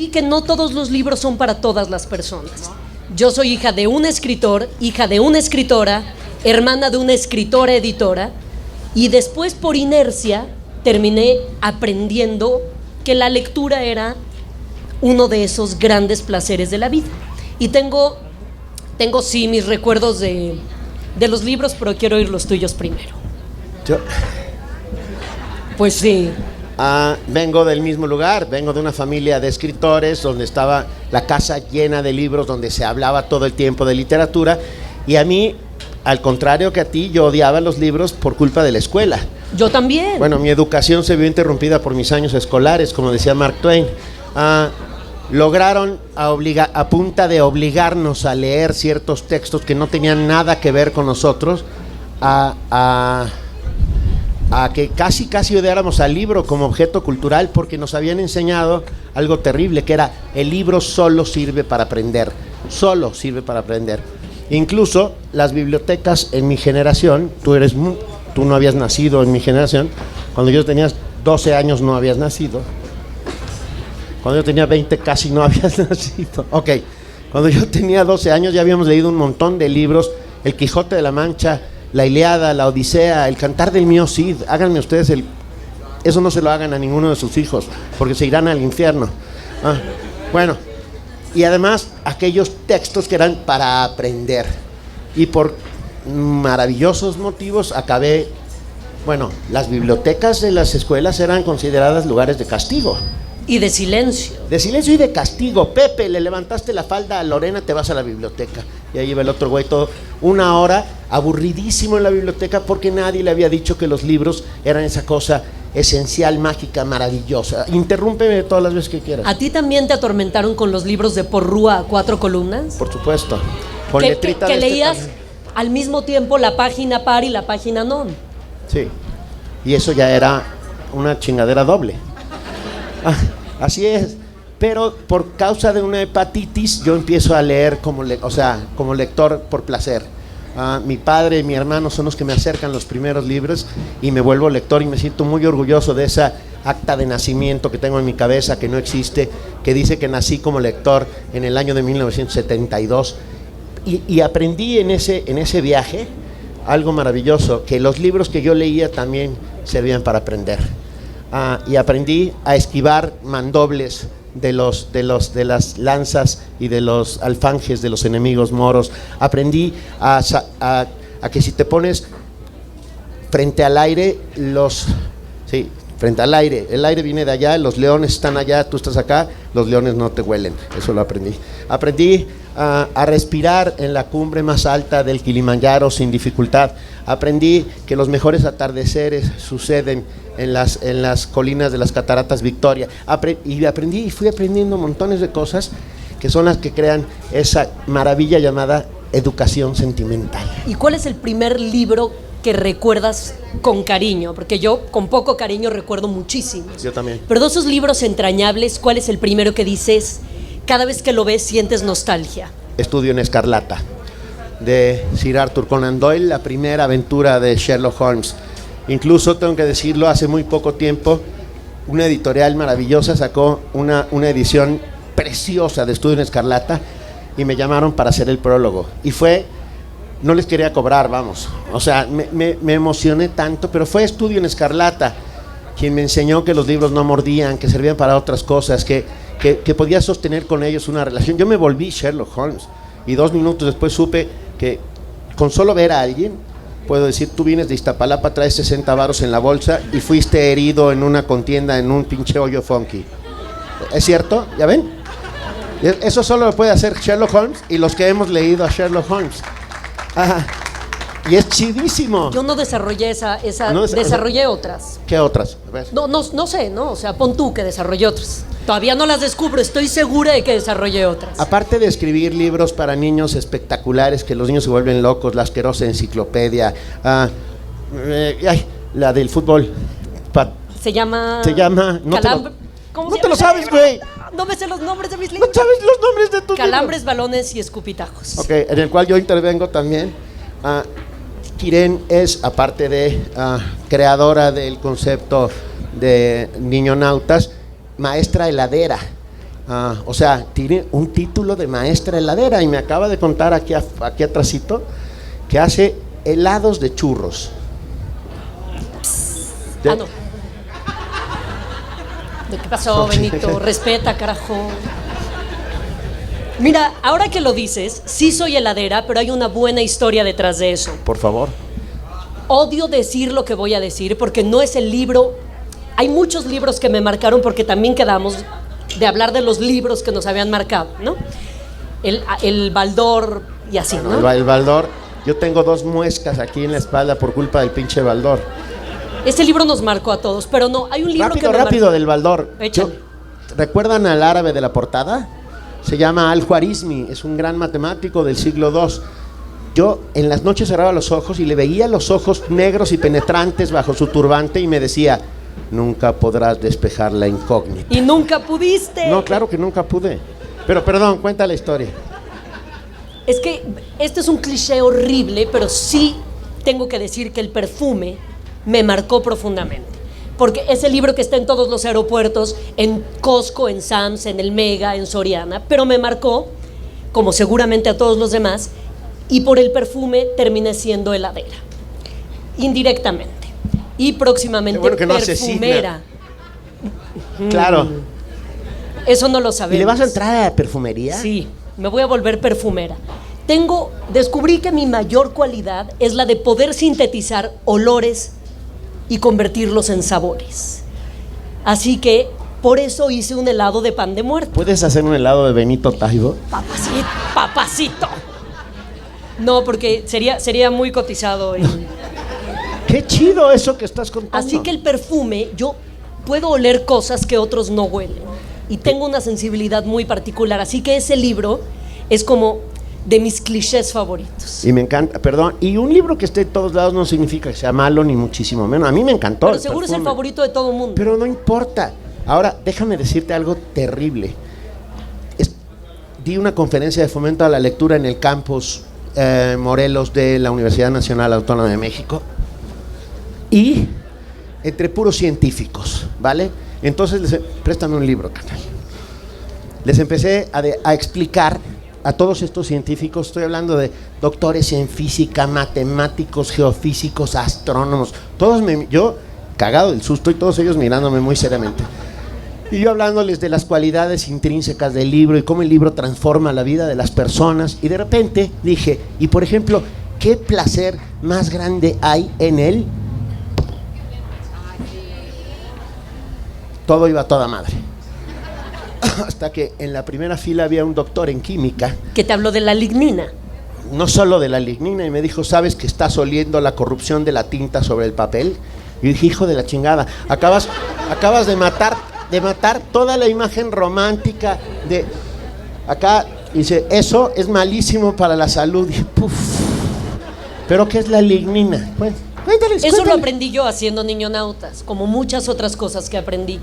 aprendí que no todos los libros son para todas las personas. Yo soy hija de un escritor, hija de una escritora, hermana de una escritora editora, y después por inercia terminé aprendiendo que la lectura era uno de esos grandes placeres de la vida. Y tengo sí mis recuerdos de los libros, pero quiero oír los tuyos primero. Yo Pues sí. vengo del mismo lugar, vengo de una familia de escritores donde estaba la casa llena de libros, donde se hablaba todo el tiempo de literatura, y a mí, al contrario que a ti, yo odiaba los libros por culpa de la escuela. Yo también. Bueno, mi educación se vio interrumpida por mis años escolares, como decía Mark Twain. Lograron a punta de obligarnos a leer ciertos textos que no tenían nada que ver con nosotros, a que casi odiáramos al libro como objeto cultural, porque nos habían enseñado algo terrible, que era: el libro solo sirve para aprender, solo sirve para aprender. Incluso las bibliotecas en mi generación, tú no habías nacido en mi generación, cuando yo tenía 12 años no habías nacido, cuando yo tenía 20 casi no habías nacido, ok, cuando yo tenía 12 años ya habíamos leído un montón de libros: El Quijote de la Mancha, la Ilíada, la Odisea, el Cantar del Mío Cid. Háganme ustedes eso no se lo hagan a ninguno de sus hijos, porque se irán al infierno. Bueno, y además aquellos textos que eran para aprender, y por maravillosos motivos acabé, las bibliotecas de las escuelas eran consideradas lugares de castigo. Y de silencio. De silencio y de castigo. Pepe, le levantaste la falda a Lorena, te vas a la biblioteca. Y ahí iba el otro güey todo, una hora, aburridísimo en la biblioteca, porque nadie le había dicho que los libros eran esa cosa esencial, mágica, maravillosa. Interrúmpeme todas las veces que quieras. ¿A ti también te atormentaron con los libros de Porrúa a 4 columnas? Por supuesto. Con letrita que de leías al mismo tiempo la página par y la página non. Sí. Y eso ya era una chingadera doble. Así es. Pero por causa de una hepatitis yo empiezo a leer como lector por placer. Mi padre y mi hermano son los que me acercan los primeros libros y me vuelvo lector, y me siento muy orgulloso de esa acta de nacimiento que tengo en mi cabeza, que no existe, que dice que nací como lector en el año de 1972. Y aprendí en ese viaje algo maravilloso, que los libros que yo leía también servían para aprender. Y aprendí a esquivar mandobles de las lanzas y de los alfanjes de los enemigos moros. Aprendí a que si te pones frente al aire, frente al aire, el aire viene de allá, los leones están allá, tú estás acá, los leones no te huelen. Eso lo aprendí. Aprendí a respirar en la cumbre más alta del Kilimanjaro sin dificultad. Aprendí que los mejores atardeceres suceden en las colinas de las Cataratas Victoria. Y fui aprendiendo montones de cosas que son las que crean esa maravilla llamada educación sentimental. ¿Y cuál es el primer libro que recuerdas con cariño? Porque yo con poco cariño recuerdo muchísimos. Yo también. Pero de esos libros entrañables, ¿cuál es el primero que dices, cada vez que lo ves sientes nostalgia? Estudio en Escarlata, de Sir Arthur Conan Doyle, la primera aventura de Sherlock Holmes. Incluso, tengo que decirlo, hace muy poco tiempo, una editorial maravillosa sacó una edición preciosa de Estudio en Escarlata, y me llamaron para hacer el prólogo. Y no les quería cobrar, vamos. O sea, me emocioné tanto, pero fue Estudio en Escarlata quien me enseñó que los libros no mordían, que servían para otras cosas, que podía sostener con ellos una relación. Yo me volví Sherlock Holmes, y 2 minutos después supe que con solo ver a alguien, puedo decir: tú vienes de Iztapalapa, traes 60 varos en la bolsa y fuiste herido en una contienda en un pinche hoyo funky. ¿Es cierto? ¿Ya ven? Eso solo lo puede hacer Sherlock Holmes y los que hemos leído a Sherlock Holmes. Ajá. Y es chidísimo. Yo no desarrollé desarrollé otras. ¿Qué otras? A ver. No sé, ¿no? O sea, pon tú que desarrollé otras. Todavía no las descubro, estoy segura de que desarrollé otras. Aparte de escribir libros para niños espectaculares, que los niños se vuelven locos, La asquerosa enciclopedia, la del fútbol. Se llama... ¿Cómo no te lo sabes, güey? No me sé los nombres de mis libros. No sabes los nombres de tus Calambres, libros. Balones y Escupitajos. Ok, en el cual yo intervengo también. Kiren es, aparte de creadora del concepto de niñonautas, maestra heladera. O sea, tiene un título de maestra heladera y me acaba de contar aquí atrásito que hace helados de churros. No. ¿De qué pasó, Benito? Respeta, carajo. Mira, ahora que lo dices, sí soy heladera, pero hay una buena historia detrás de eso. Por favor. Odio decir lo que voy a decir porque no es el libro. Hay muchos libros que me marcaron porque también quedamos de hablar de los libros que nos habían marcado, ¿no? El Baldor y así, ¿no? El Baldor. Yo tengo 2 muescas aquí en la espalda por culpa del pinche Baldor. Este libro nos marcó a todos, pero no, hay un libro rápido del Baldor. Échale. ¿Recuerdan al árabe de la portada? Se llama Al-Khwarizmi, es un gran matemático del siglo II. Yo en las noches cerraba los ojos y le veía los ojos negros y penetrantes bajo su turbante y me decía: nunca podrás despejar la incógnita. Y nunca pudiste. No, claro que nunca pude. Pero perdón, cuenta la historia. Es que este es un cliché horrible, pero sí tengo que decir que el perfume me marcó profundamente. Porque es el libro que está en todos los aeropuertos, en Costco, en Sam's, en el Mega, en Soriana, pero me marcó, como seguramente a todos los demás, y por el perfume terminé siendo heladera, indirectamente. Y próximamente que no perfumera. Claro. Eso no lo sabemos. ¿Y le vas a entrar a la perfumería? Sí, me voy a volver perfumera. Descubrí que mi mayor cualidad es la de poder sintetizar olores y convertirlos en sabores. Así que por eso hice un helado de pan de muerto. ¿Puedes hacer un helado de Benito Taibo? Papacito. No, porque sería muy cotizado. Qué chido eso que estás contando. Así que el perfume, yo puedo oler cosas que otros no huelen. Y tengo una sensibilidad muy particular. Así que ese libro es como de mis clichés favoritos. Y me encanta, perdón, y un libro que esté en todos lados no significa que sea malo ni muchísimo menos. A mí me encantó. Pero seguro es el favorito de todo el mundo. Pero no importa. Ahora, déjame decirte algo terrible. Di una conferencia de fomento a la lectura en el campus Morelos de la Universidad Nacional Autónoma de México. Y entre puros científicos, ¿vale? Entonces, préstame un libro, canal. Les empecé a explicar a todos estos científicos, estoy hablando de doctores en física, matemáticos, geofísicos, astrónomos, yo cagado del susto y todos ellos mirándome muy seriamente. Y yo hablándoles de las cualidades intrínsecas del libro y cómo el libro transforma la vida de las personas. Y de repente dije, y por ejemplo, ¿qué placer más grande hay en él? Todo iba a toda madre. Hasta que en la primera fila había un doctor en química. Que te habló de la lignina. No solo de la lignina, y me dijo, ¿sabes que estás oliendo la corrupción de la tinta sobre el papel? Y dije, hijo de la chingada, acabas de matar toda la imagen romántica de acá. Dice, eso es malísimo para la salud. Y dije, puf. ¿Pero qué es la lignina? Bueno, cuéntales. Eso lo aprendí yo haciendo niñonautas, como muchas otras cosas que aprendí.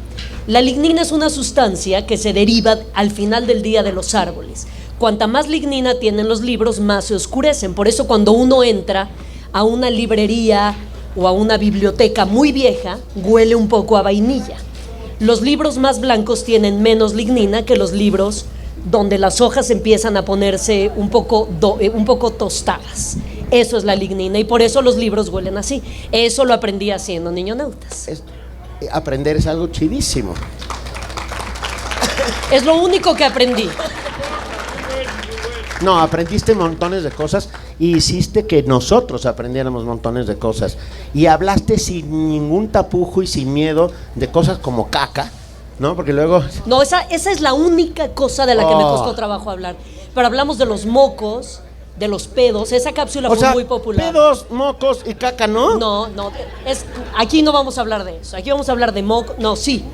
La lignina es una sustancia que se deriva al final del día de los árboles. Cuanta más lignina tienen los libros, más se oscurecen. Por eso cuando uno entra a una librería o a una biblioteca muy vieja, huele un poco a vainilla. Los libros más blancos tienen menos lignina que los libros donde las hojas empiezan a ponerse un poco tostadas. Eso es la lignina y por eso los libros huelen así. Eso lo aprendí haciendo niñonautas. Aprender es algo chidísimo. Es lo único que aprendí. No, aprendiste montones de cosas y hiciste que nosotros aprendiéramos montones de cosas. Y hablaste sin ningún tapujo y sin miedo de cosas como caca, ¿no? Porque luego... No, esa es la única cosa de la que me costó trabajo hablar. Pero hablamos de los mocos, de los pedos. Esa cápsula fue muy popular. Pedos, mocos y caca, ¿no? No, aquí no vamos a hablar de eso. Aquí vamos a hablar de moco. No, sí.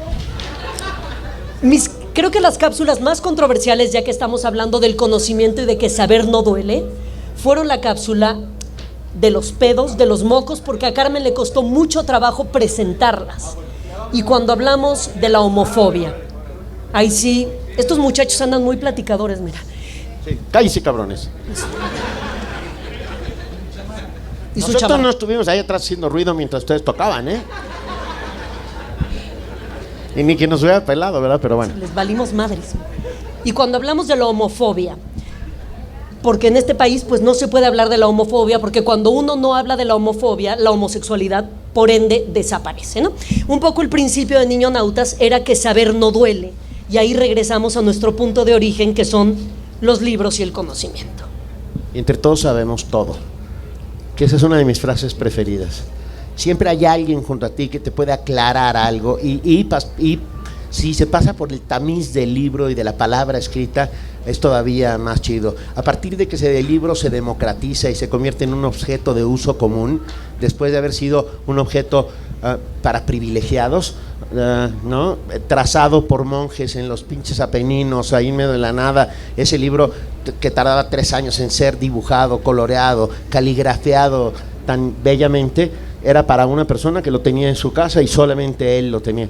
Creo que las cápsulas más controversiales, ya que estamos hablando del conocimiento y de que saber no duele, fueron la cápsula de los pedos, de los mocos, porque a Carmen le costó mucho trabajo presentarlas. Y cuando hablamos de la homofobia, ahí sí, estos muchachos andan muy platicadores, mira. Sí, cállese, cabrones. Y nosotros no estuvimos ahí atrás haciendo ruido mientras ustedes tocaban, ¿eh? Y ni que nos hubiera pelado, ¿verdad? Pero bueno. Les valimos madres. Y cuando hablamos de la homofobia, porque en este país pues no se puede hablar de la homofobia, porque cuando uno no habla de la homofobia, la homosexualidad por ende desaparece, ¿no? Un poco el principio de Niñonautas era que saber no duele, y ahí regresamos a nuestro punto de origen, que son los libros y el conocimiento. Y entre todos sabemos todo, que esa es una de mis frases preferidas. Siempre hay alguien junto a ti que te puede aclarar algo, y si se pasa por el tamiz del libro y de la palabra escrita, es todavía más chido. A partir de que el libro se democratiza y se convierte en un objeto de uso común, después de haber sido un objeto para privilegiados, ¿no? Trazado por monjes en los pinches Apeninos, ahí en medio de la nada, ese libro que tardaba 3 años en ser dibujado, coloreado, caligrafeado tan bellamente, era para una persona que lo tenía en su casa y solamente él lo tenía.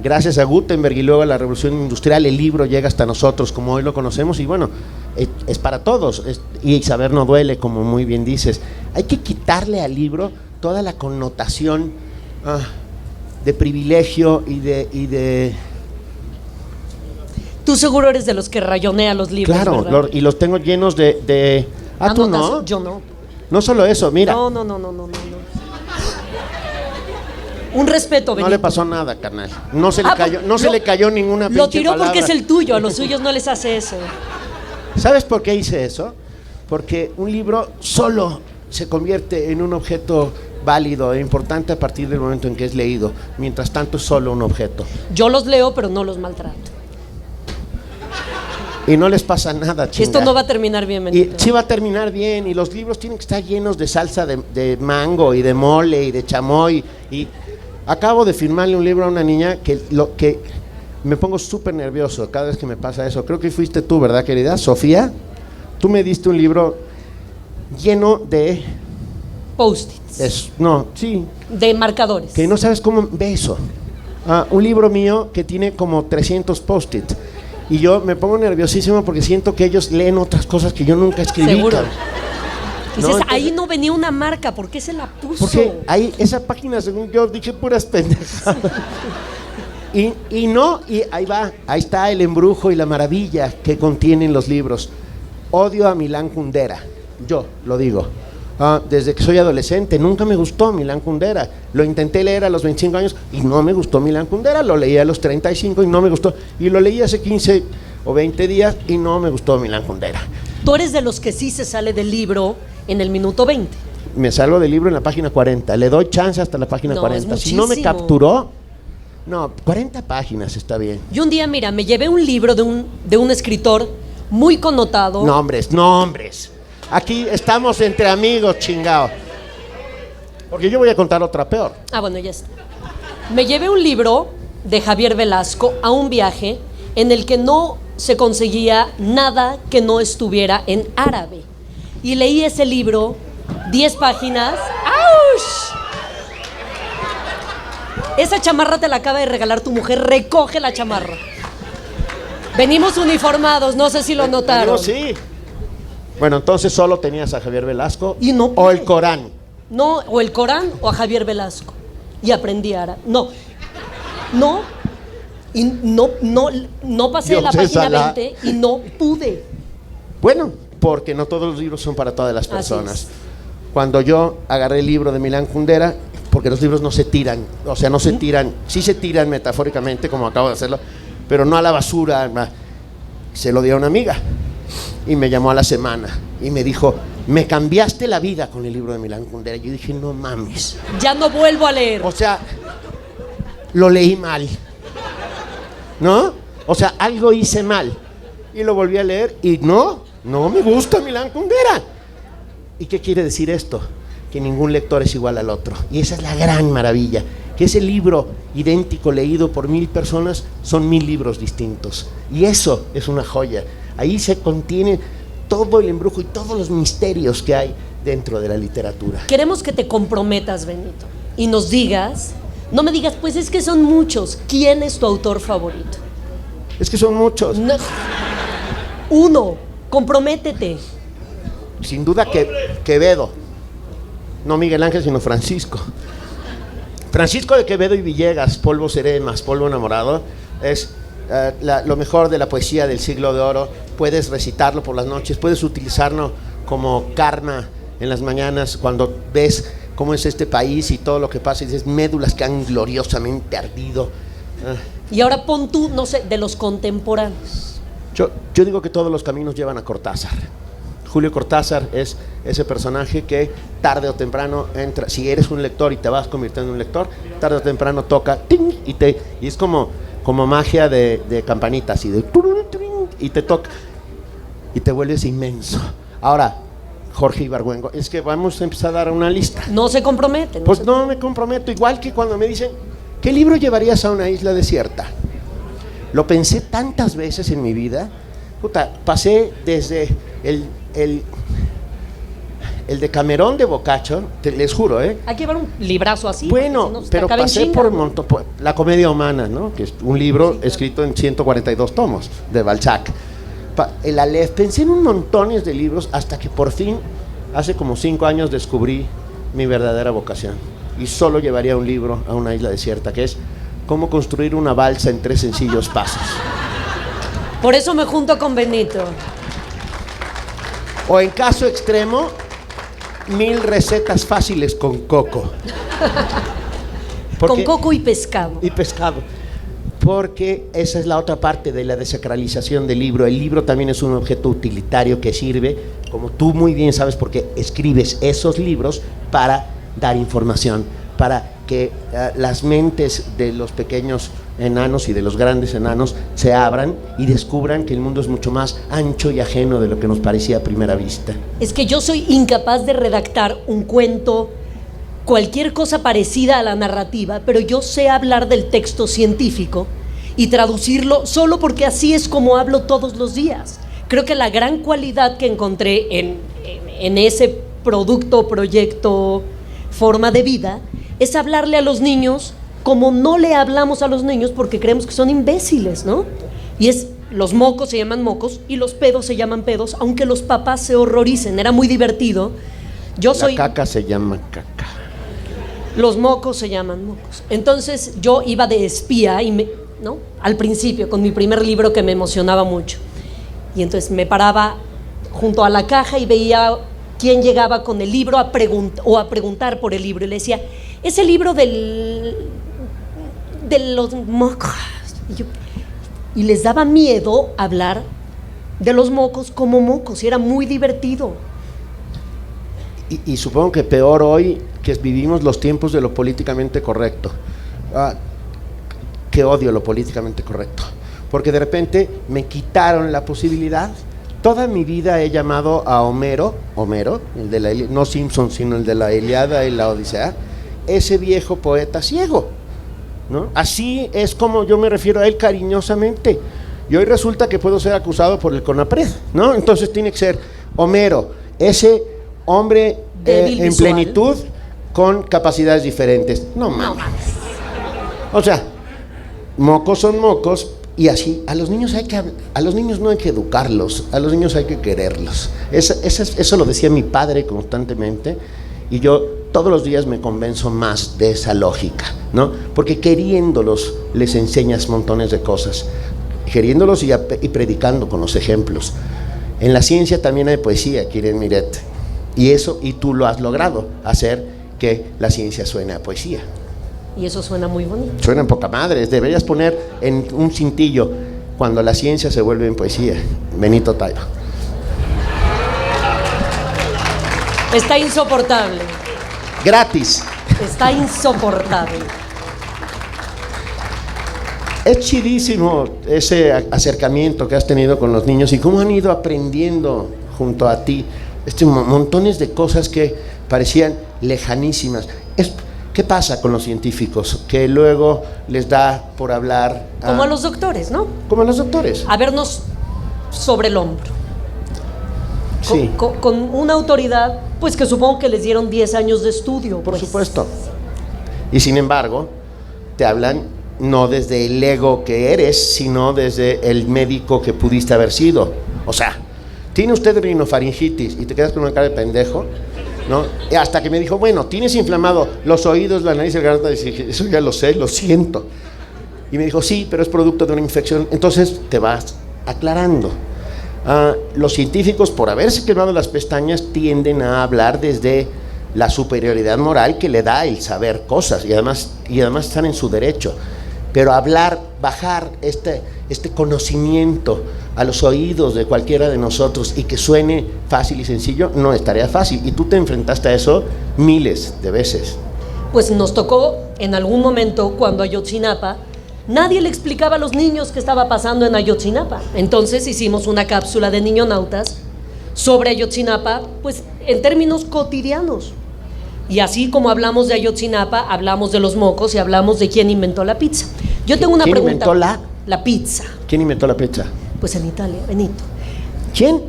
Gracias a Gutenberg y luego a la Revolución Industrial, el libro llega hasta nosotros como hoy lo conocemos, y bueno, es para todos, y saber no duele, como muy bien dices. Hay que quitarle al libro toda la connotación de privilegio y de... Tú seguro eres de los que rayonea los libros, claro, ¿verdad? y los tengo llenos de... ¿tú no? Yo no. No solo eso, mira. No. Un respeto, Benito. No le pasó nada, carnal. No se le cayó ninguna pinche Lo tiró palabra. porque es el tuyo, a los suyos no les hace eso. ¿Sabes por qué hice eso? Porque un libro solo se convierte en un objeto válido e importante a partir del momento en que es leído. Mientras tanto es solo un objeto. Yo los leo, pero no los maltrato. Y no les pasa nada, chinga. Esto no va a terminar bien, Y Benito. sí va a terminar bien, y los libros tienen que estar llenos de salsa de mango y de mole y de chamoy. Y acabo de firmarle un libro a una niña que me pongo súper nervioso cada vez que me pasa eso. Creo que fuiste tú, ¿verdad, querida? Sofía, tú me diste un libro lleno de... Post-its. Sí. De marcadores. Que no sabes cómo ve eso. Un libro mío que tiene como 300 post-its. Y yo me pongo nerviosísimo porque siento que ellos leen otras cosas que yo nunca escribí. Seguro. Dices, Entonces, ahí no venía una marca, ¿por qué se la puso? porque ahí, esa página, según yo, dije puras pendejadas. y ahí está el embrujo y la maravilla que contienen los libros. Odio a Milán Kundera, yo lo digo. Desde que soy adolescente nunca me gustó Milán Kundera. Lo intenté leer a los 25 años y no me gustó Milán Kundera. Lo leí a los 35 y no me gustó. Y lo leí hace 15 o 20 días y no me gustó Milán Kundera. Tú eres de los que sí se sale del libro en el minuto 20. Me salgo del libro en la página 40. Le doy chance hasta la página No, 40. es Si no me muchísimo. capturó, 40 páginas está bien. Y un día, mira, me llevé un libro de un escritor muy connotado. Nombres. Aquí estamos entre amigos, chingao. Porque yo voy a contar otra peor. Bueno, ya está. Me llevé un libro de Javier Velasco a un viaje en el que no se conseguía nada que no estuviera en árabe. Y leí ese libro, 10 páginas. ¡Auch! Esa chamarra te la acaba de regalar tu mujer, recoge la chamarra. Venimos uniformados, no sé si lo notaron. Sí. Bueno, entonces solo tenías a Javier Velasco Y no o el Corán. No, o el Corán o a Javier Velasco. Y aprendí árabe. Y no pasé Dios la es página Alá. 20 y no pude. Bueno, porque no todos los libros son para todas las Así personas. es. Cuando yo agarré el libro de Milán Kundera, porque los libros no se tiran, o sea, no se tiran, sí se tiran metafóricamente, como acabo de hacerlo, pero no a la basura. Se lo di a una amiga y me llamó a la semana y me dijo, me cambiaste la vida con el libro de Milán Kundera. Yo dije, no mames. Ya no vuelvo a leer. O sea, lo leí mal, ¿no? O sea, algo hice mal. Y lo volví a leer y no me gusta Milán Kundera. ¿Y qué quiere decir esto? Que ningún lector es igual al otro. Y esa es la gran maravilla, que ese libro idéntico leído por 1000 personas son 1000 libros distintos. Y eso es una joya. Ahí se contiene todo el embrujo y todos los misterios que hay dentro de la literatura. Queremos que te comprometas, Benito, y nos digas, no me digas, pues es que son muchos. ¿Quién es tu autor favorito? Es que son muchos. No. Uno, comprométete. Sin duda que Quevedo. No Miguel Ángel, sino Francisco. Francisco de Quevedo y Villegas, Polvo seré más polvo enamorado, es lo mejor de la poesía del siglo de oro. Puedes recitarlo por las noches, puedes utilizarlo como karma en las mañanas cuando ves cómo es este país y todo lo que pasa y dices médulas que han gloriosamente ardido. Y ahora pon tú, no sé, de los contemporáneos. Yo digo que todos los caminos llevan a Cortázar. Julio Cortázar es ese personaje que tarde o temprano entra. Si eres un lector y te vas convirtiendo en un lector, tarde o temprano toca ¡ting! Y es como magia de campanitas y te toca y te vuelves inmenso. Ahora, Jorge Ibargüengo, es que vamos a empezar a dar una lista. No se comprometen. Pues no me comprometo, igual que cuando me dicen, ¿qué libro llevarías a una isla desierta? Lo pensé tantas veces en mi vida. Puta, pasé desde el Decamerón de Boccaccio, les juro, Hay que llevar un librazo así. Bueno, si no, pero pasé por un montón, La Comedia Humana, ¿no? Que es un libro escrito en 142 tomos de Balzac. El Aleph, pensé en un montones de libros hasta que por fin, hace como 5 años, descubrí mi verdadera vocación. Y solo llevaría un libro a una isla desierta, que es Cómo construir una balsa en 3 sencillos pasos. Por eso me junto con Benito. O en caso extremo, 1000 recetas fáciles con coco. Con coco y pescado. Y pescado. Porque esa es la otra parte de la desacralización del libro. El libro también es un objeto utilitario que sirve, como tú muy bien sabes, porque escribes esos libros para dar información, para que las mentes de los pequeños enanos y de los grandes enanos se abran y descubran que el mundo es mucho más ancho y ajeno de lo que nos parecía a primera vista. Es que yo soy incapaz de redactar un cuento, cualquier cosa parecida a la narrativa, pero yo sé hablar del texto científico y traducirlo solo porque así es como hablo todos los días. Creo que la gran cualidad que encontré en ese producto, proyecto, forma de vida, es hablarle a los niños como no le hablamos a los niños porque creemos que son imbéciles, ¿no? Y los mocos se llaman mocos y los pedos se llaman pedos, aunque los papás se horroricen. Era muy divertido. La caca se llama caca. Los mocos se llaman mocos. Entonces yo iba de espía ¿no? Al principio con mi primer libro que me emocionaba mucho. Y entonces me paraba junto a la caja y veía quién llegaba con el libro a preguntar por el libro y le decía, ese libro de los mocos. Y les daba miedo hablar de los mocos como mocos y era muy divertido. Y supongo que peor hoy que vivimos los tiempos de lo políticamente correcto. Que odio lo políticamente correcto, porque de repente me quitaron la posibilidad. Toda mi vida he llamado a Homero, el de no Simpson, sino el de la Ilíada y la Odisea, ese viejo poeta ciego, ¿no? Así es como yo me refiero a él cariñosamente. Y hoy resulta que puedo ser acusado por el CONAPRED, ¿no? Entonces tiene que ser Homero, ese hombre en plenitud con capacidades diferentes. No mames. O sea, mocos son mocos. Y así, a los niños no hay que educarlos, a los niños hay que quererlos. Eso lo decía mi padre constantemente, y yo todos los días me convenzo más de esa lógica, ¿no? Porque queriéndolos les enseñas montones de cosas, queriéndolos y predicando con los ejemplos. En la ciencia también hay poesía, Quiren Miret, y tú lo has logrado, hacer que la ciencia suene a poesía. Y eso suena muy bonito. Suena en poca madre. Deberías poner en un cintillo cuando la ciencia se vuelve en poesía. Benito Taibo. Está insoportable. Gratis. Está insoportable. Es chidísimo ese acercamiento que has tenido con los niños y cómo han ido aprendiendo junto a ti montones de cosas que parecían lejanísimas. ¿Qué pasa con los científicos? Que luego les da por hablar... Como a los doctores, ¿no? Como a los doctores. A vernos sobre el hombro. Sí. Con una autoridad, pues que supongo que les dieron 10 años de estudio. Por supuesto. Y sin embargo, te hablan no desde el ego que eres, sino desde el médico que pudiste haber sido. O sea, ¿tiene usted rinofaringitis y te quedas con una cara de pendejo? ¿no? Y hasta que me dijo, bueno, tienes inflamado los oídos, la nariz y la garganta. Y dije, eso ya lo sé, lo siento. Y me dijo, sí, pero es producto de una infección. Entonces te vas aclarando. Los científicos, por haberse quemado las pestañas, tienden a hablar desde la superioridad moral que le da el saber cosas, y además están en su derecho. Pero hablar, bajar este conocimiento a los oídos de cualquiera de nosotros y que suene fácil y sencillo, no es tarea fácil. Y tú te enfrentaste a eso miles de veces. Pues nos tocó en algún momento cuando Ayotzinapa, nadie le explicaba a los niños qué estaba pasando en Ayotzinapa. Entonces hicimos una cápsula de niñonautas sobre Ayotzinapa, pues en términos cotidianos. Y así como hablamos de Ayotzinapa, hablamos de los mocos y hablamos de quién inventó la pizza. Yo tengo una pregunta. ¿Quién inventó la pizza? ¿Quién inventó la pizza? Pues en Italia, Benito. ¿Quién?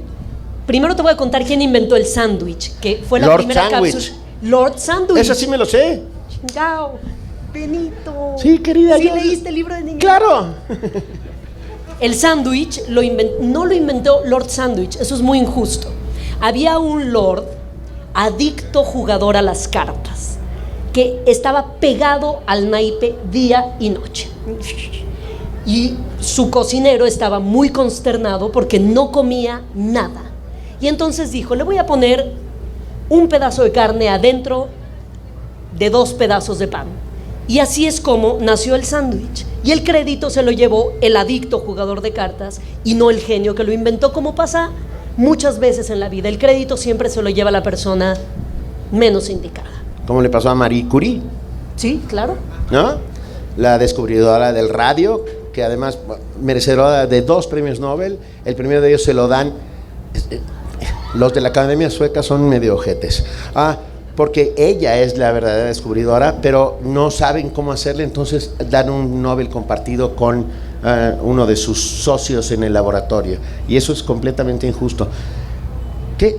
Primero te voy a contar quién inventó el sándwich, que fue la Lord primera Sandwich. cápsula. Lord Sandwich. Eso sí me lo sé. Chingao, Benito. Sí, querida. ¿Sí leíste el libro de niños? ¡Claro! El sándwich no lo inventó Lord Sandwich, eso es muy injusto. Había un lord adicto jugador a las cartas, que estaba pegado al naipe día y noche. Y su cocinero estaba muy consternado porque no comía nada. Y entonces dijo, le voy a poner un pedazo de carne adentro de 2 pedazos de pan. Y así es como nació el sándwich. Y el crédito se lo llevó el adicto jugador de cartas y no el genio que lo inventó, como pasa muchas veces en la vida. El crédito siempre se lo lleva la persona menos indicada. Como le pasó a Marie Curie. Sí, claro. ¿No? La descubridora del radio, que además merecedora de 2 premios Nobel. El primero de ellos se lo dan, los de la Academia Sueca son medio ojetes. Porque ella es la verdadera descubridora, pero no saben cómo hacerle, entonces dan un Nobel compartido con uno de sus socios en el laboratorio. Y eso es completamente injusto. ¿Qué?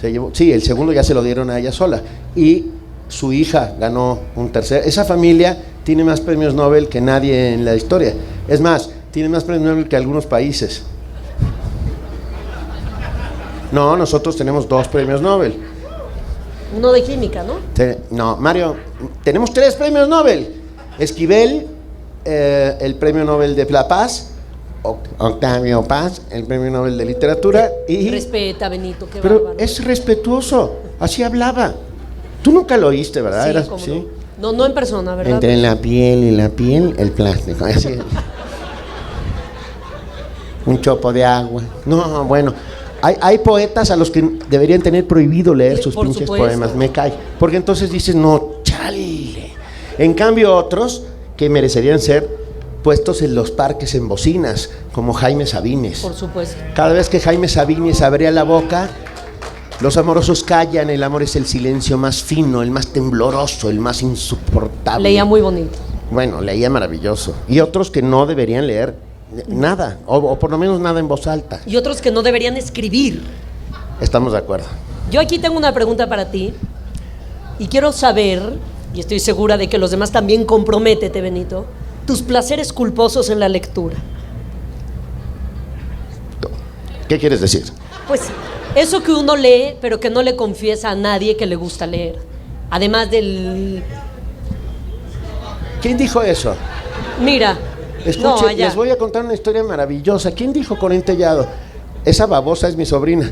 Se llevó, sí, el segundo ya se lo dieron a ella sola. Y su hija ganó un tercer. Esa familia tiene más premios Nobel que nadie en la historia. Es más, tiene más premios Nobel que algunos países. No, nosotros tenemos 2 premios Nobel. Uno de química, ¿no? No, Mario, tenemos 3 premios Nobel. Esquivel, el premio Nobel de la Paz, Octavio Paz, el premio Nobel de Literatura y... Respeta, Benito, qué Pero bárbaro. es respetuoso, así hablaba. Tú nunca lo oíste, ¿verdad? Sí, ¿sí? No en persona, ¿verdad? Entre la piel y la piel, el plástico. Así. Un chopo de agua. No, bueno... Hay poetas a los que deberían tener prohibido leer sus pinches poemas, me cae. Porque entonces dices, no, chale. En cambio otros que merecerían ser puestos en los parques en bocinas, como Jaime Sabines. Por supuesto. Cada vez que Jaime Sabines abría la boca, los amorosos callan, el amor es el silencio más fino, el más tembloroso, el más insoportable. Leía muy bonito. Bueno, leía maravilloso. Y otros que no deberían leer nada, o por lo menos nada en voz alta. Y otros que no deberían escribir. Estamos de acuerdo. Yo aquí tengo una pregunta para ti y quiero saber, y estoy segura de que los demás también, comprométete, Benito, tus placeres culposos en la lectura. ¿Qué quieres decir? Pues eso que uno lee pero que no le confiesa a nadie que le gusta leer. Además del... ¿Quién dijo eso? Mira, escuche, no, allá. Les voy a contar una historia maravillosa. ¿Quién dijo Corín Tellado? Esa babosa es mi sobrina.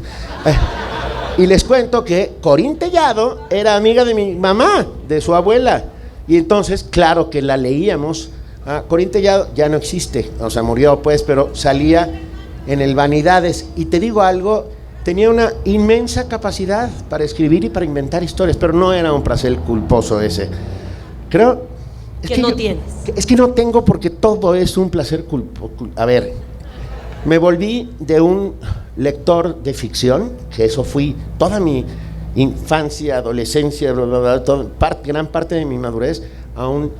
Y les cuento que Corín Tellado era amiga de mi mamá, de su abuela. Y entonces, claro que la leíamos. Corín Tellado ya no existe, o sea, murió pues, pero salía en el Vanidades. Y te digo algo, tenía una inmensa capacidad para escribir y para inventar historias, pero no era un placer culposo ese. Creo... que no tienes. Es que no tengo, porque todo es un placer culposo. A ver, me volví de un lector de ficción, que eso fui toda mi infancia, adolescencia, bla, bla, bla, gran parte de mi madurez, a un,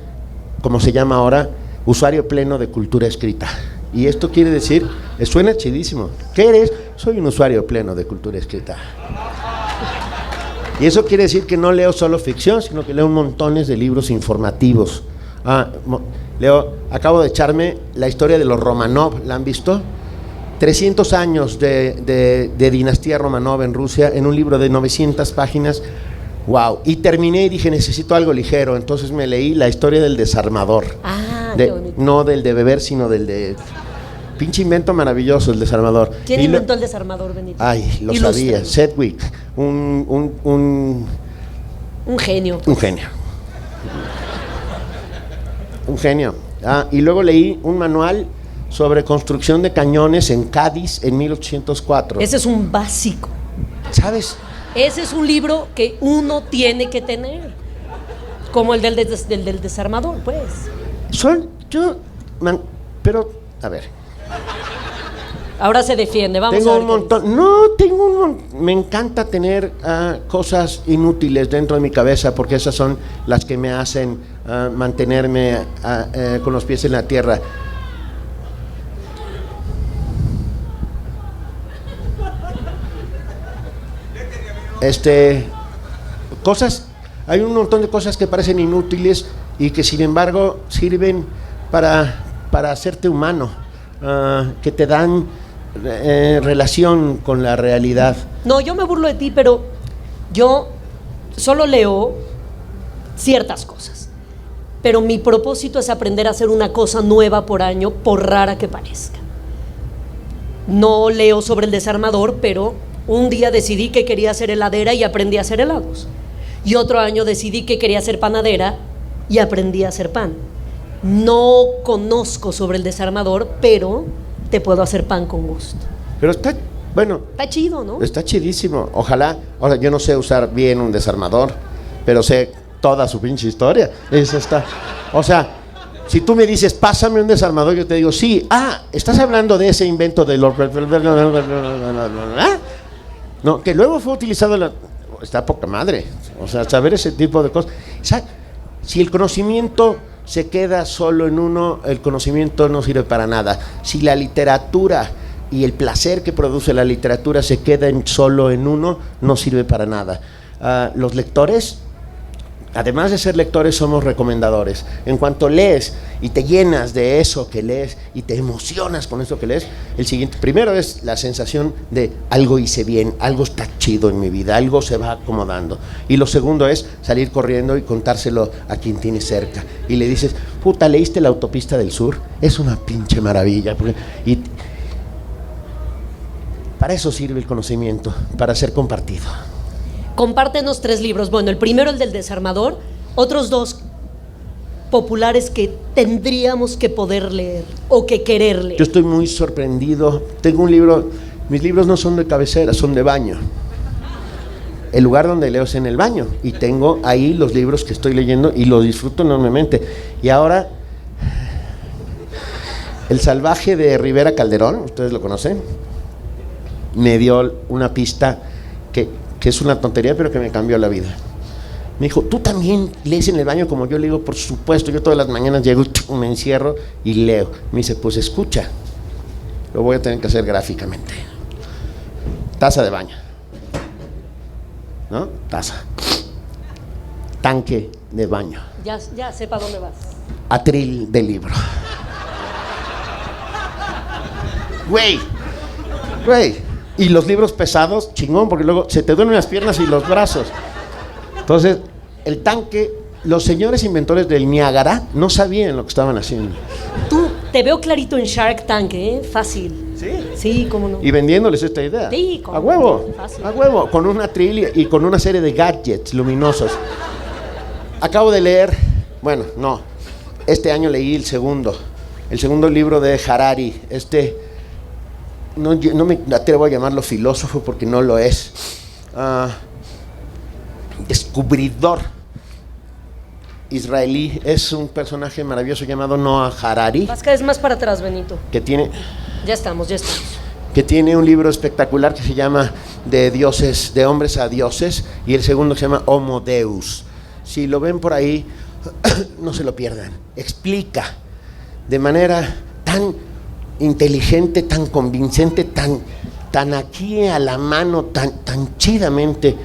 como se llama ahora, usuario pleno de cultura escrita. Y esto quiere decir, suena chidísimo. ¿Qué eres? Soy un usuario pleno de cultura escrita. Y eso quiere decir que no leo solo ficción, sino que leo montones de libros informativos. Acabo de echarme la historia de los Romanov, ¿la han visto? 300 años de dinastía Romanov en Rusia en un libro de 900 páginas. Wow. Y terminé y dije, necesito algo ligero. Entonces me leí la historia del desarmador. Qué bonito. No del de beber, sino del de... Pinche invento maravilloso, el desarmador. ¿Quién inventó el desarmador, Benito? Ay, lo Ilustra. sabía. Sedgwick. Un genio. Un genio. Un genio. Y luego leí un manual sobre construcción de cañones en Cádiz en 1804. Ese es un básico. ¿Sabes? Ese es un libro que uno tiene que tener. Como el del desarmador, pues. Pero, a ver. Ahora se defiende, vamos Tengo a ver. un montón. No, me encanta tener cosas inútiles dentro de mi cabeza porque esas son las que me hacen mantenerme con los pies en la tierra. Hay un montón de cosas que parecen inútiles y que sin embargo sirven para hacerte humano, que te dan relación con la realidad. No, yo me burlo de ti, pero yo solo leo ciertas cosas. Pero mi propósito es aprender a hacer una cosa nueva por año, por rara que parezca. No leo sobre el desarmador, pero un día decidí que quería hacer heladera y aprendí a hacer helados. Y otro año decidí que quería ser panadera y aprendí a hacer pan. No conozco sobre el desarmador, pero te puedo hacer pan con gusto. Pero está chido, ¿no? Está chidísimo. Ojalá, ahora yo no sé usar bien un desarmador, pero sé toda su pinche historia. Eso está. O sea, si tú me dices, pásame un desarmador, yo te digo, sí. ¿Estás hablando de ese invento de Lord? No, que luego fue utilizado está poca madre. O sea, saber ese tipo de cosas. Si el conocimiento se queda solo en uno, el conocimiento no sirve para nada. Si la literatura y el placer que produce la literatura se queda solo en uno, no sirve para nada. Los lectores, además de ser lectores, somos recomendadores. En cuanto lees y te llenas de eso que lees y te emocionas con eso que lees, el siguiente, primero es la sensación de algo hice bien, algo está chido en mi vida, algo se va acomodando. Y lo segundo es salir corriendo y contárselo a quien tienes cerca. Y le dices, puta, ¿leíste La Autopista del Sur? Es una pinche maravilla. Y para eso sirve el conocimiento, para ser compartido. Compártenos 3 libros. Bueno, el primero, el del desarmador. Otros 2 populares que tendríamos que poder leer o que querer leer. Yo estoy muy sorprendido. Tengo un libro, mis libros no son de cabecera, son de baño. El lugar donde leo es en el baño y tengo ahí los libros que estoy leyendo y lo disfruto enormemente. Y ahora, El Salvaje de Rivera Calderón, ustedes lo conocen, me dio una pista que es una tontería, pero que me cambió la vida. Me dijo, ¿tú también lees en el baño como yo? Le digo, por supuesto, yo todas las mañanas llego, me encierro y leo. Me dice, pues escucha, lo voy a tener que hacer gráficamente. Taza de baño, ¿no? Taza. Tanque de baño. Ya sepa dónde vas. Atril de libro. Güey. Y los libros pesados, chingón, porque luego se te duelen las piernas y los brazos. Entonces, el tanque, los señores inventores del Niágara no sabían lo que estaban haciendo. Tú, te veo clarito en Shark Tank, Fácil. ¿Sí? Sí, cómo no. Y vendiéndoles esta idea. Sí, a huevo, fácil. a huevo, con un atril y con una serie de gadgets luminosos. Acabo de leer, bueno, no, este año leí el segundo libro de Harari, no me atrevo a llamarlo filósofo porque no lo es, descubridor israelí, es un personaje maravilloso llamado Noah Harari. Vas cada vez más para atrás, Benito. Que tiene un libro espectacular que se llama De hombres a dioses, y el segundo se llama Homo Deus. Si lo ven por ahí, no se lo pierdan. Explica de manera tan inteligente, tan convincente, tan aquí a la mano, tan chidamente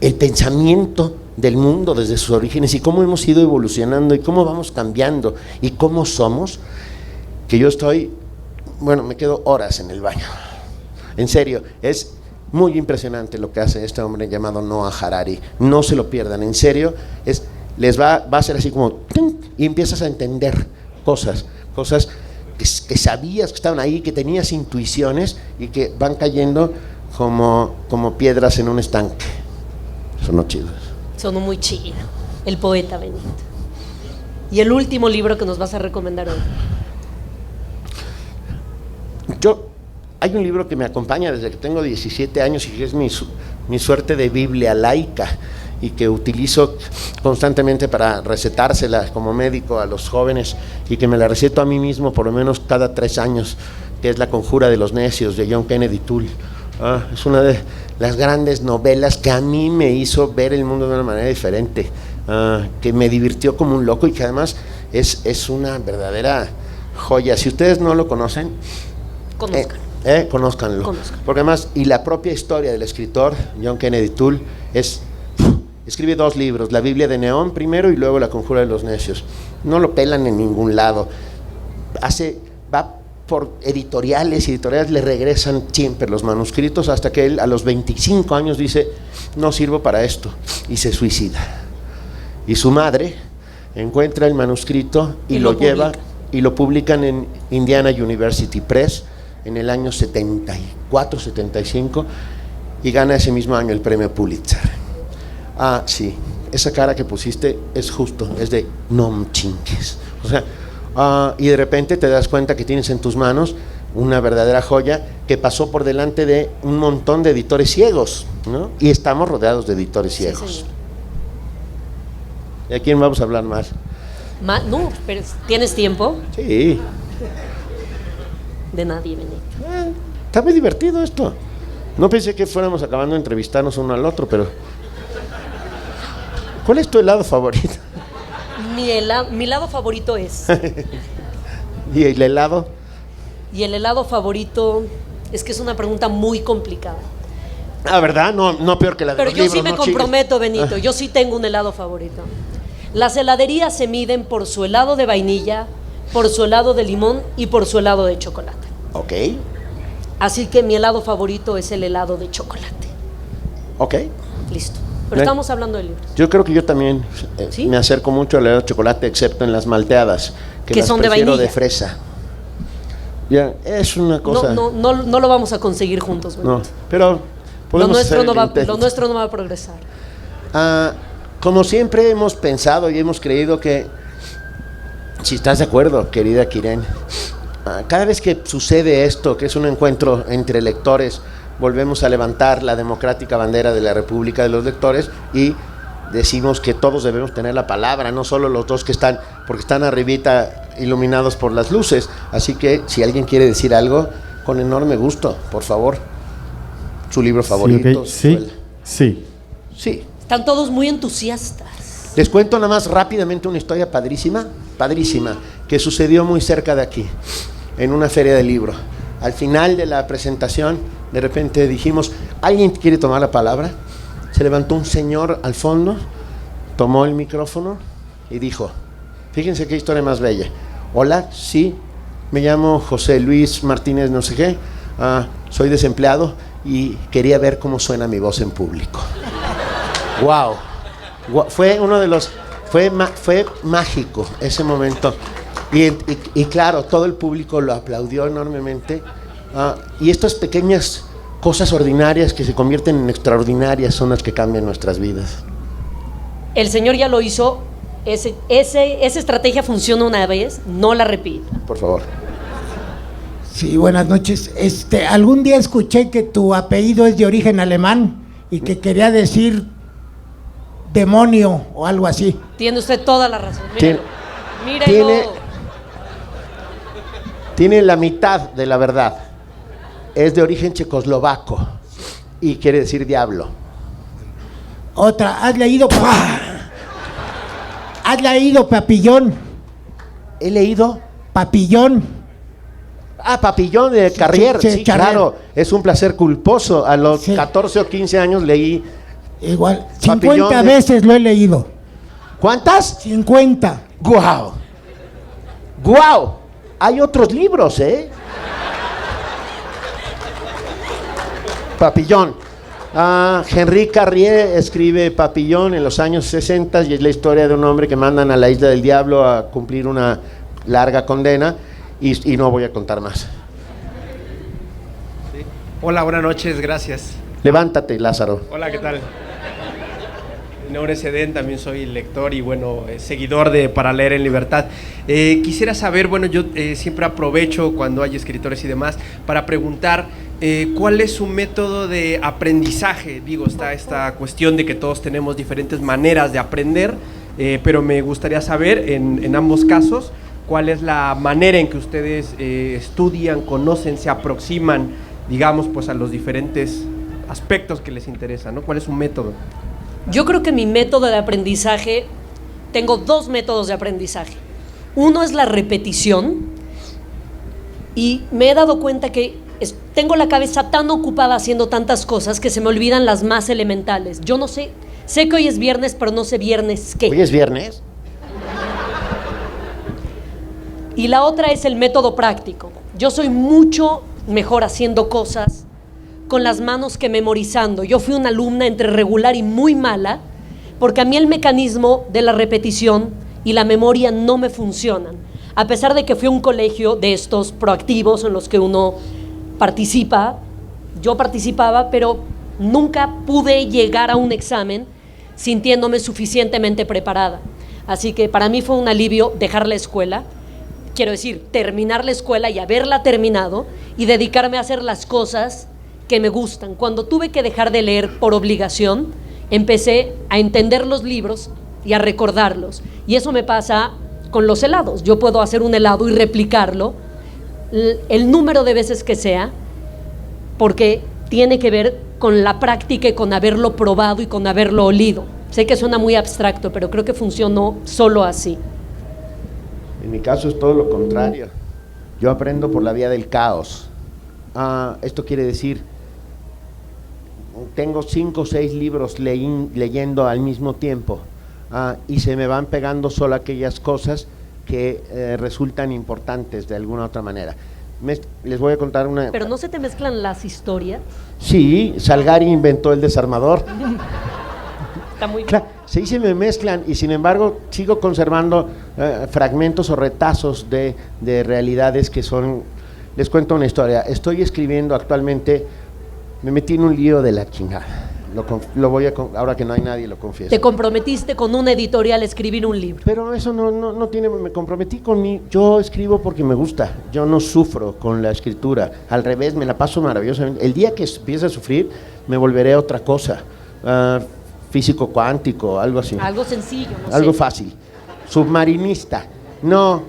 el pensamiento del mundo desde sus orígenes y cómo hemos ido evolucionando y cómo vamos cambiando y cómo somos, que yo estoy bueno, me quedo horas en el baño. En serio, es muy impresionante lo que hace este hombre llamado Noah Harari. No se lo pierdan, en serio, va a ser así como ¡tum! Y empiezas a entender cosas que sabías que estaban ahí, que tenías intuiciones y que van cayendo como piedras en un estanque. Sonó chido. Sonó muy chido. El poeta Benito. Y el último libro que nos vas a recomendar hoy. Hay un libro que me acompaña desde que tengo 17 años y que es mi suerte de Biblia laica y que utilizo constantemente para recetársela como médico a los jóvenes y que me la receto a mí mismo por lo menos cada 3 años, que es La conjura de los necios, de John Kennedy Toole. Es una de las grandes novelas que a mí me hizo ver el mundo de una manera diferente, que me divirtió como un loco y que además es una verdadera joya. Si ustedes no lo conocen, conózcanlo. Porque además, y la propia historia del escritor John Kennedy Toole escribe 2 libros, La Biblia de Neón primero y luego La conjura de los necios. No lo pelan en ningún lado. Va por editoriales le regresan siempre los manuscritos hasta que él a los 25 años dice, no sirvo para esto, y se suicida. Y su madre encuentra el manuscrito y lo lleva y lo publican en Indiana University Press en el año 74, 75 y gana ese mismo año el premio Pulitzer. Sí, esa cara que pusiste es justo, es de no chingues. O sea, y de repente te das cuenta que tienes en tus manos una verdadera joya que pasó por delante de un montón de editores ciegos, ¿no? Y estamos rodeados de editores ciegos. Sí, ¿Y a quién vamos a hablar más? No, pero ¿tienes tiempo? Sí. De nadie, Benito. Está muy divertido esto. No pensé que fuéramos acabando de entrevistarnos uno al otro, pero... ¿Cuál es tu helado favorito? Mi helado favorito es... ¿Y el helado? Y el helado favorito... Es que es una pregunta muy complicada. ¿Verdad? No peor que la de pero los yo libros. Sí me comprometo, Benito. Yo sí tengo un helado favorito. Las heladerías se miden por su helado de vainilla, por su helado de limón y por su helado de chocolate. Ok. Así que mi helado favorito es el helado de chocolate. Ok. Listo. Pero estamos hablando de libros. Yo creo que yo también ¿Sí? me acerco mucho al helado de chocolate, excepto en las malteadas, que las son de prefiero vainilla. de fresa. Ya, es una cosa... No lo vamos a conseguir juntos, Benito. No, pero Lo nuestro no va a a progresar. Como siempre hemos pensado y hemos creído que, si estás de acuerdo, querida Kiren, cada vez que sucede esto, que es un encuentro entre lectores, volvemos a levantar la democrática bandera de la República de los Lectores y decimos que todos debemos tener la palabra, no solo los dos que están, porque están arribita iluminados por las luces. Así que si alguien quiere decir algo, con enorme gusto, por favor. Su libro favorito. Sí. Están todos muy entusiastas. Les cuento nada más rápidamente una historia padrísima, que sucedió muy cerca de aquí, en una feria de libro. Al final de la presentación, de repente dijimos, ¿alguien quiere tomar la palabra? Se levantó un señor al fondo, tomó el micrófono y dijo, fíjense qué historia más bella. Hola, sí, me llamo José Luis Martínez no sé qué, soy desempleado y quería ver cómo suena mi voz en público. Wow. Fue mágico ese momento. Y claro, todo el público lo aplaudió enormemente. Y estas pequeñas cosas ordinarias que se convierten en extraordinarias son las que cambian nuestras vidas. El señor ya lo hizo. Esa estrategia funciona una vez, no la repita. Por favor. Sí, buenas noches. Algún día escuché que tu apellido es de origen alemán y que quería decir demonio o algo así. Tiene usted toda la razón. Tiene la mitad de la verdad. Es de origen checoslovaco y quiere decir diablo. Otra, ¿has leído Papillón? ¿He leído? Papillón. Papillón de Carrier. Sí, Carrier. Claro, es un placer culposo. A los 14 o 15 años leí. Igual, 50 veces lo he leído. ¿Cuántas? 50. ¡Guau! ¡Guau! Hay otros libros, ¿eh? Papillón. Henri Carrier escribe Papillón en los años 60 y es la historia de un hombre que mandan a la isla del diablo a cumplir una larga condena y no voy a contar más. Sí. Hola, buenas noches, gracias. Levántate, Lázaro. Hola, ¿qué tal? Mi nombre es Eden, también soy lector y bueno, seguidor de Para Leer en Libertad. Quisiera saber, bueno, yo siempre aprovecho cuando hay escritores y demás para preguntar cuál es su método de aprendizaje. Digo, está esta cuestión de que todos tenemos diferentes maneras de aprender, pero me gustaría saber en ambos casos cuál es la manera en que ustedes estudian, conocen, se aproximan, digamos, pues a los diferentes aspectos que les interesan, ¿no? ¿Cuál es su método? Yo creo que mi método de aprendizaje, tengo dos métodos de aprendizaje. Uno es la repetición y me he dado cuenta que tengo la cabeza tan ocupada haciendo tantas cosas que se me olvidan las más elementales. Yo no sé que hoy es viernes, pero no sé viernes qué. ¿Hoy es viernes? Y la otra es el método práctico. Yo soy mucho mejor haciendo cosas con las manos que memorizando. Yo fui una alumna entre regular y muy mala, porque a mí el mecanismo de la repetición y la memoria no me funcionan. A pesar de que fui a un colegio de estos proactivos en los que uno participa, yo participaba, pero nunca pude llegar a un examen sintiéndome suficientemente preparada. Así que para mí fue un alivio dejar la escuela, quiero decir, terminar la escuela y haberla terminado y dedicarme a hacer las cosas que me gustan. Cuando tuve que dejar de leer por obligación, empecé a entender los libros y a recordarlos. Y eso me pasa con los helados. Yo puedo hacer un helado y replicarlo el número de veces que sea, porque tiene que ver con la práctica y con haberlo probado y con haberlo olido. Sé que suena muy abstracto, pero creo que funcionó solo así. En mi caso es todo lo contrario. Yo aprendo por la vía del caos. Esto quiere decir, tengo 5 o 6 libros leyendo al mismo tiempo y se me van pegando solo aquellas cosas que resultan importantes de alguna otra manera. Les voy a contar una... ¿Pero no se te mezclan las historias? Sí, Salgari inventó el desarmador. Está muy bien. Claro, sí se me mezclan y sin embargo sigo conservando fragmentos o retazos de realidades que son... Les cuento una historia. Estoy escribiendo actualmente, me metí en un lío de la chingada. Lo voy a, ahora que no hay nadie, lo confieso. Te comprometiste con una editorial a escribir un libro. Pero eso no tiene, me comprometí con mí. Yo escribo porque me gusta. Yo no sufro con la escritura. Al revés, me la paso maravillosamente. El día que empiece a sufrir, me volveré a otra cosa. Físico cuántico, algo así. Algo sencillo, no algo sé. Fácil. Submarinista. No,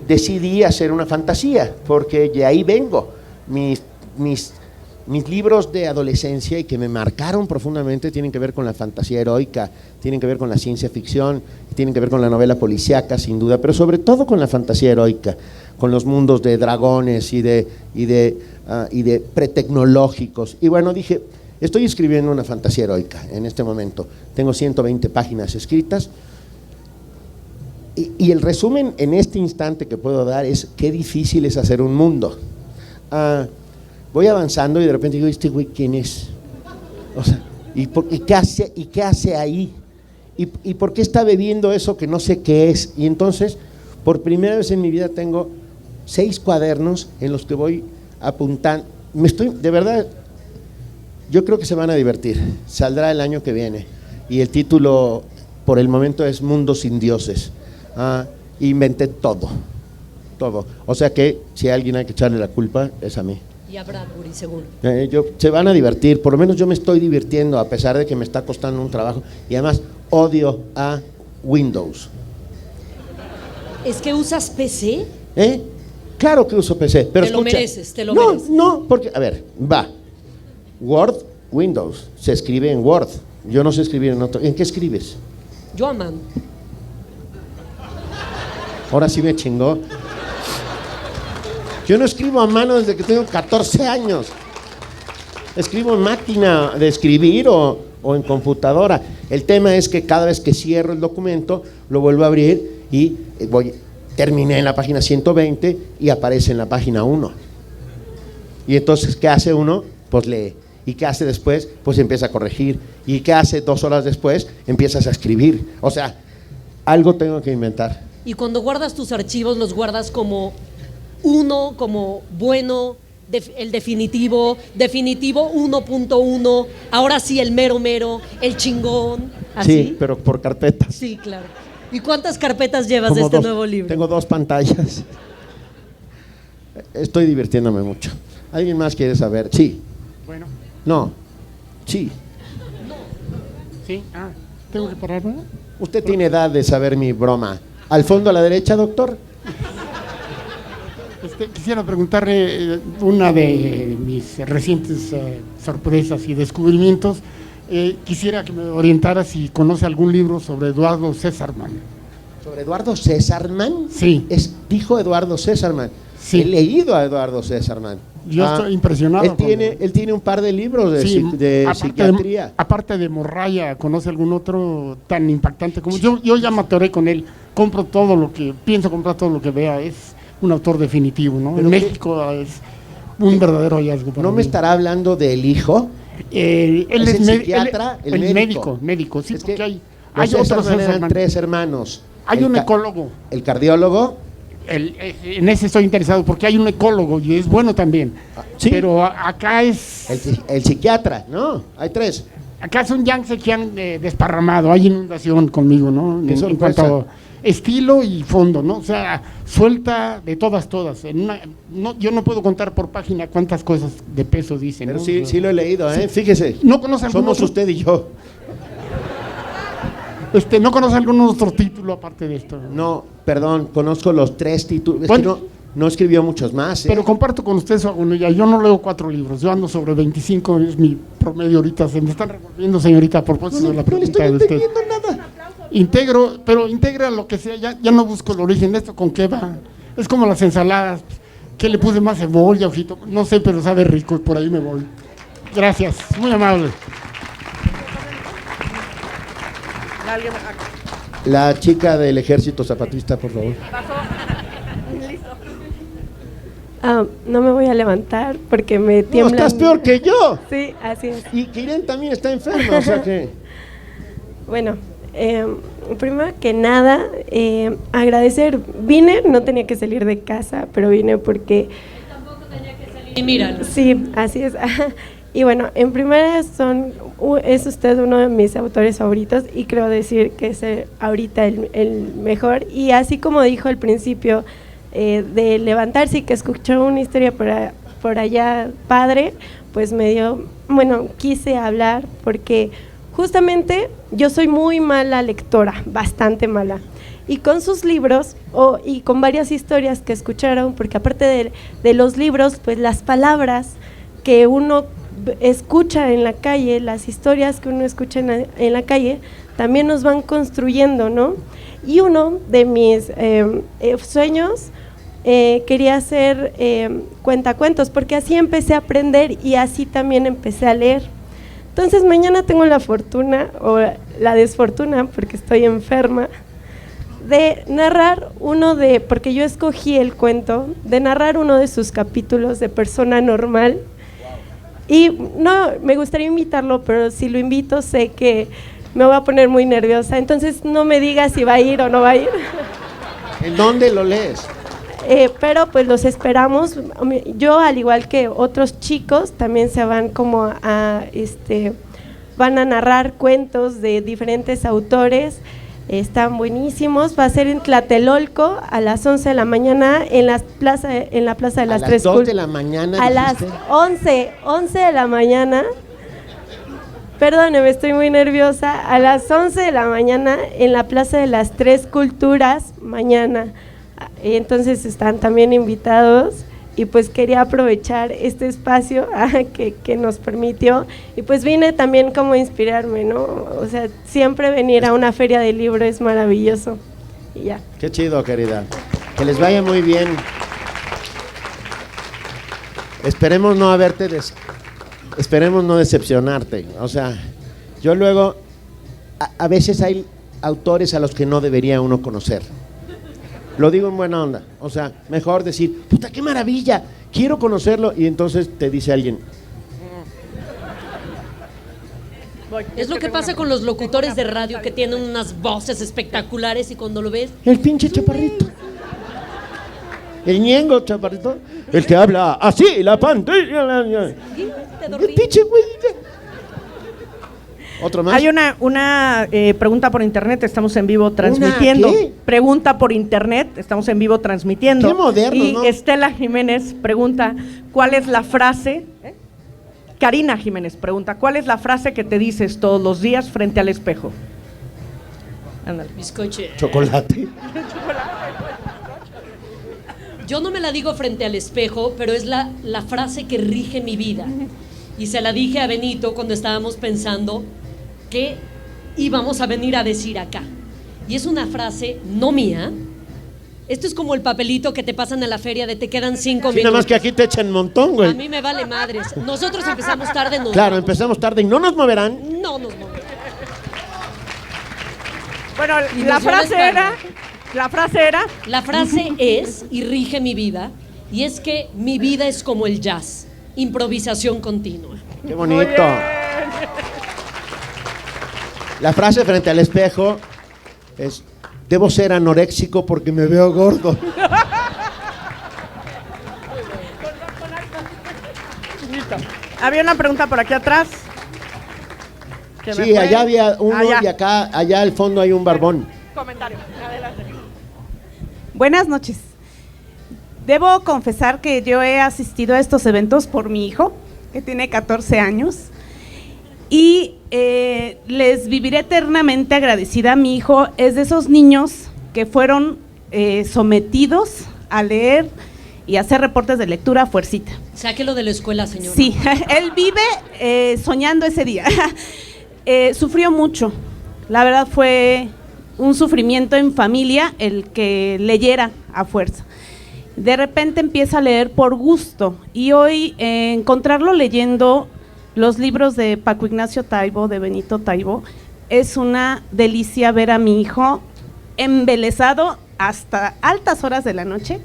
decidí hacer una fantasía, porque de ahí vengo. Mis libros de adolescencia y que me marcaron profundamente tienen que ver con la fantasía heroica, tienen que ver con la ciencia ficción, tienen que ver con la novela policíaca, sin duda, pero sobre todo con la fantasía heroica, con los mundos de dragones y de pretecnológicos. Y bueno, dije, estoy escribiendo una fantasía heroica en este momento. Tengo 120 páginas escritas. Y el resumen en este instante que puedo dar es qué difícil es hacer un mundo. Voy avanzando y de repente digo, ¿este güey quién es? O sea, ¿y qué hace ahí? ¿Y por qué está bebiendo eso que no sé qué es? Y entonces, por primera vez en mi vida tengo 6 cuadernos en los que voy apuntando. De verdad, yo creo que se van a divertir. Saldrá el año que viene. Y el título, por el momento, es Mundo sin dioses. Inventé todo. O sea que si a alguien hay que echarle la culpa, es a mí. Y a Bradbury, seguro. Se van a divertir, por lo menos yo me estoy divirtiendo, a pesar de que me está costando un trabajo. Y además, odio a Windows. ¿Es que usas PC? Claro que uso PC, pero te lo escucha, mereces, te lo mereces. No, porque, a ver, Word, Windows, se escribe en Word. Yo no sé escribir en otro. ¿En qué escribes? Yo a mano. Ahora sí me chingó. Yo no escribo a mano desde que tengo 14 años. Escribo en máquina de escribir o en computadora. El tema es que cada vez que cierro el documento, lo vuelvo a abrir y terminé en la página 120 y aparece en la página 1. Y entonces, ¿qué hace uno? Pues lee. ¿Y qué hace después? Pues empieza a corregir. ¿Y qué hace 2 horas después? Empiezas a escribir. O sea, algo tengo que inventar. Y cuando guardas tus archivos, los guardas como uno, como bueno, el definitivo 1.1, ahora sí el mero mero, el chingón, así. Sí, pero por carpetas. Sí, claro. ¿Y cuántas carpetas llevas de Como este 2, nuevo libro? Tengo 2 pantallas. Estoy divirtiéndome mucho. ¿Alguien más quiere saber? Sí. Bueno, No. Sí. sí, tengo que pararme. Usted tiene edad de saber mi broma. ¿Al fondo a la derecha, doctor? Quisiera preguntarle una de mis recientes sorpresas y descubrimientos. Quisiera que me orientara si conoce algún libro sobre Eduardo Césarman. ¿Sobre Eduardo Césarman? Sí. Dijo Eduardo Césarman. Sí. He leído a Eduardo Césarman. Yo estoy impresionado. Él tiene un par de libros de, Sí, de psiquiatría. Aparte de Morraya, ¿conoce algún otro tan impactante como yo? Yo ya me atoré con él. Pienso comprar todo lo que vea. Es un autor definitivo, ¿no? Pero En México es un verdadero hallazgo para ¿No mí. me estará hablando del hijo? Él ¿Es es el psiquiatra? el médico, sí, Es que porque hay los otros Césarman eran Césarman. 3 hermanos. Hay un ecólogo. El cardiólogo. En ese estoy interesado porque hay un ecólogo y es bueno también. Sí. Pero acá es. El psiquiatra, ¿no? Hay 3. Acá es un Yangtze que han desparramado. Hay inundación conmigo, ¿no? Qué En sorpresa. cuanto a estilo y fondo, ¿no? O sea, suelta de todas. Yo no puedo contar por página cuántas cosas de peso dicen. Pero ¿no? sí lo he leído, ¿eh? Fíjese. ¿No conoce algún Somos otro? usted y yo. ¿No conoce algún otro título aparte de esto? No, perdón, conozco los 3 títulos. Es Bueno. que no escribió muchos más. Pero comparto con usted su agonía. Yo no leo 4 libros, yo ando sobre 25, es mi promedio ahorita. Se me están revolviendo, señorita, a propósito de la No le pregunta estoy de usted. entendiendo nada. Integra lo que sea, ya no busco el origen de esto, ¿con qué va? Es como las ensaladas, ¿qué le puse más cebolla, ojito? No sé, pero sabe rico y por ahí me voy. Gracias, muy amable. La chica del ejército zapatista, por favor. No me voy a levantar porque me No, tiemblan. estás peor que yo. Sí, así es. Y Kiren también está enferma, o sea que... Bueno, primero que nada, agradecer. Vine, no tenía que salir de casa, pero vine porque... Y míralo. Sí, así es. Y bueno, en primera es usted uno de mis autores favoritos y creo decir que es ahorita el mejor. Y así como dijo al principio de levantarse y que escuchó una historia por allá padre, pues quise hablar porque justamente yo soy muy mala lectora, bastante mala. Y con sus libros y con varias historias que escucharon, porque aparte de los libros, pues las palabras que uno escucha en la calle, las historias que uno escucha en la calle, también nos van construyendo, ¿no? Y uno de mis sueños quería hacer cuentacuentos, porque así empecé a aprender y así también empecé a leer. Entonces mañana tengo la fortuna o la desfortuna, porque estoy enferma, de narrar porque yo escogí el cuento, de narrar uno de sus capítulos de Persona Normal. Y no, me gustaría invitarlo, pero si lo invito sé que me voy a poner muy nerviosa. Entonces no me diga si va a ir o no va a ir. ¿En dónde lo lees? Pero pues los esperamos. Yo, al igual que otros chicos, también se van van a narrar cuentos de diferentes autores. Están buenísimos. Va a ser en Tlatelolco a las 11 de la mañana en la plaza de las Tres ¿A las 2 de la mañana? A las dijiste? 11 de la mañana. Perdóneme, estoy muy nerviosa. A las 11 de la mañana en la Plaza de las Tres Culturas, mañana. Entonces están también invitados. Y pues quería aprovechar este espacio que nos permitió. Y pues vine también como a inspirarme, ¿no? O sea, siempre venir a una feria de libro es maravilloso. Y ya. Qué chido, querida. Que les vaya muy bien. Esperemos no decepcionarte. O sea, yo luego, a veces hay autores a los que no debería uno conocer. Lo digo en buena onda. O sea, mejor decir, puta, qué maravilla, quiero conocerlo. Y entonces te dice alguien, Es lo que pasa con los locutores de radio que tienen unas voces espectaculares y cuando lo ves, El pinche chaparrito. El ñengo chaparrito. El que habla así, la pantalla. te El dormí. pinche güey. ¿Otro más? Hay una pregunta por internet, estamos en vivo transmitiendo. qué? Pregunta por internet, estamos en vivo transmitiendo. Qué moderno, y ¿no? Estela Jiménez pregunta, ¿cuál es la frase? Karina Jiménez pregunta, ¿cuál es la frase que te dices todos los días frente al espejo? Ándale. Bizcoche. Chocolate. Yo no me la digo frente al espejo, pero es la frase que rige mi vida. Y se la dije a Benito cuando estábamos pensando qué íbamos a venir a decir acá. Y es una frase no mía. Esto es como el papelito que te pasan en la feria de te quedan 5 Sí, minutos. nada más que aquí te echan un montón, A güey. mí me vale madres. Nosotros empezamos tarde. Claro, empezamos tarde y no nos moverán. No nos movemos. Bueno, Y la nos dio la frase espalda. era, La frase es, y rige mi vida, y es que mi vida es como el jazz, improvisación continua. Qué bonito. La frase frente al espejo es: debo ser anoréxico porque me veo gordo. había una pregunta por aquí atrás. que me Sí, fue. allá había uno Allá. y acá, allá al fondo hay un barbón. Comentario, adelante. Buenas noches. Debo confesar que yo he asistido a estos eventos por mi hijo, que tiene 14 años, y les viviré eternamente agradecida. Mi hijo es de esos niños que fueron sometidos a leer y hacer reportes de lectura a fuercita. Sáquelo de la escuela, señora. Sí, él vive soñando ese día. Sufrió mucho, la verdad fue un sufrimiento en familia el que leyera a fuerza. De repente empieza a leer por gusto y hoy encontrarlo leyendo los libros de Paco Ignacio Taibo, de Benito Taibo, es una delicia ver a mi hijo embelesado hasta altas horas de la noche,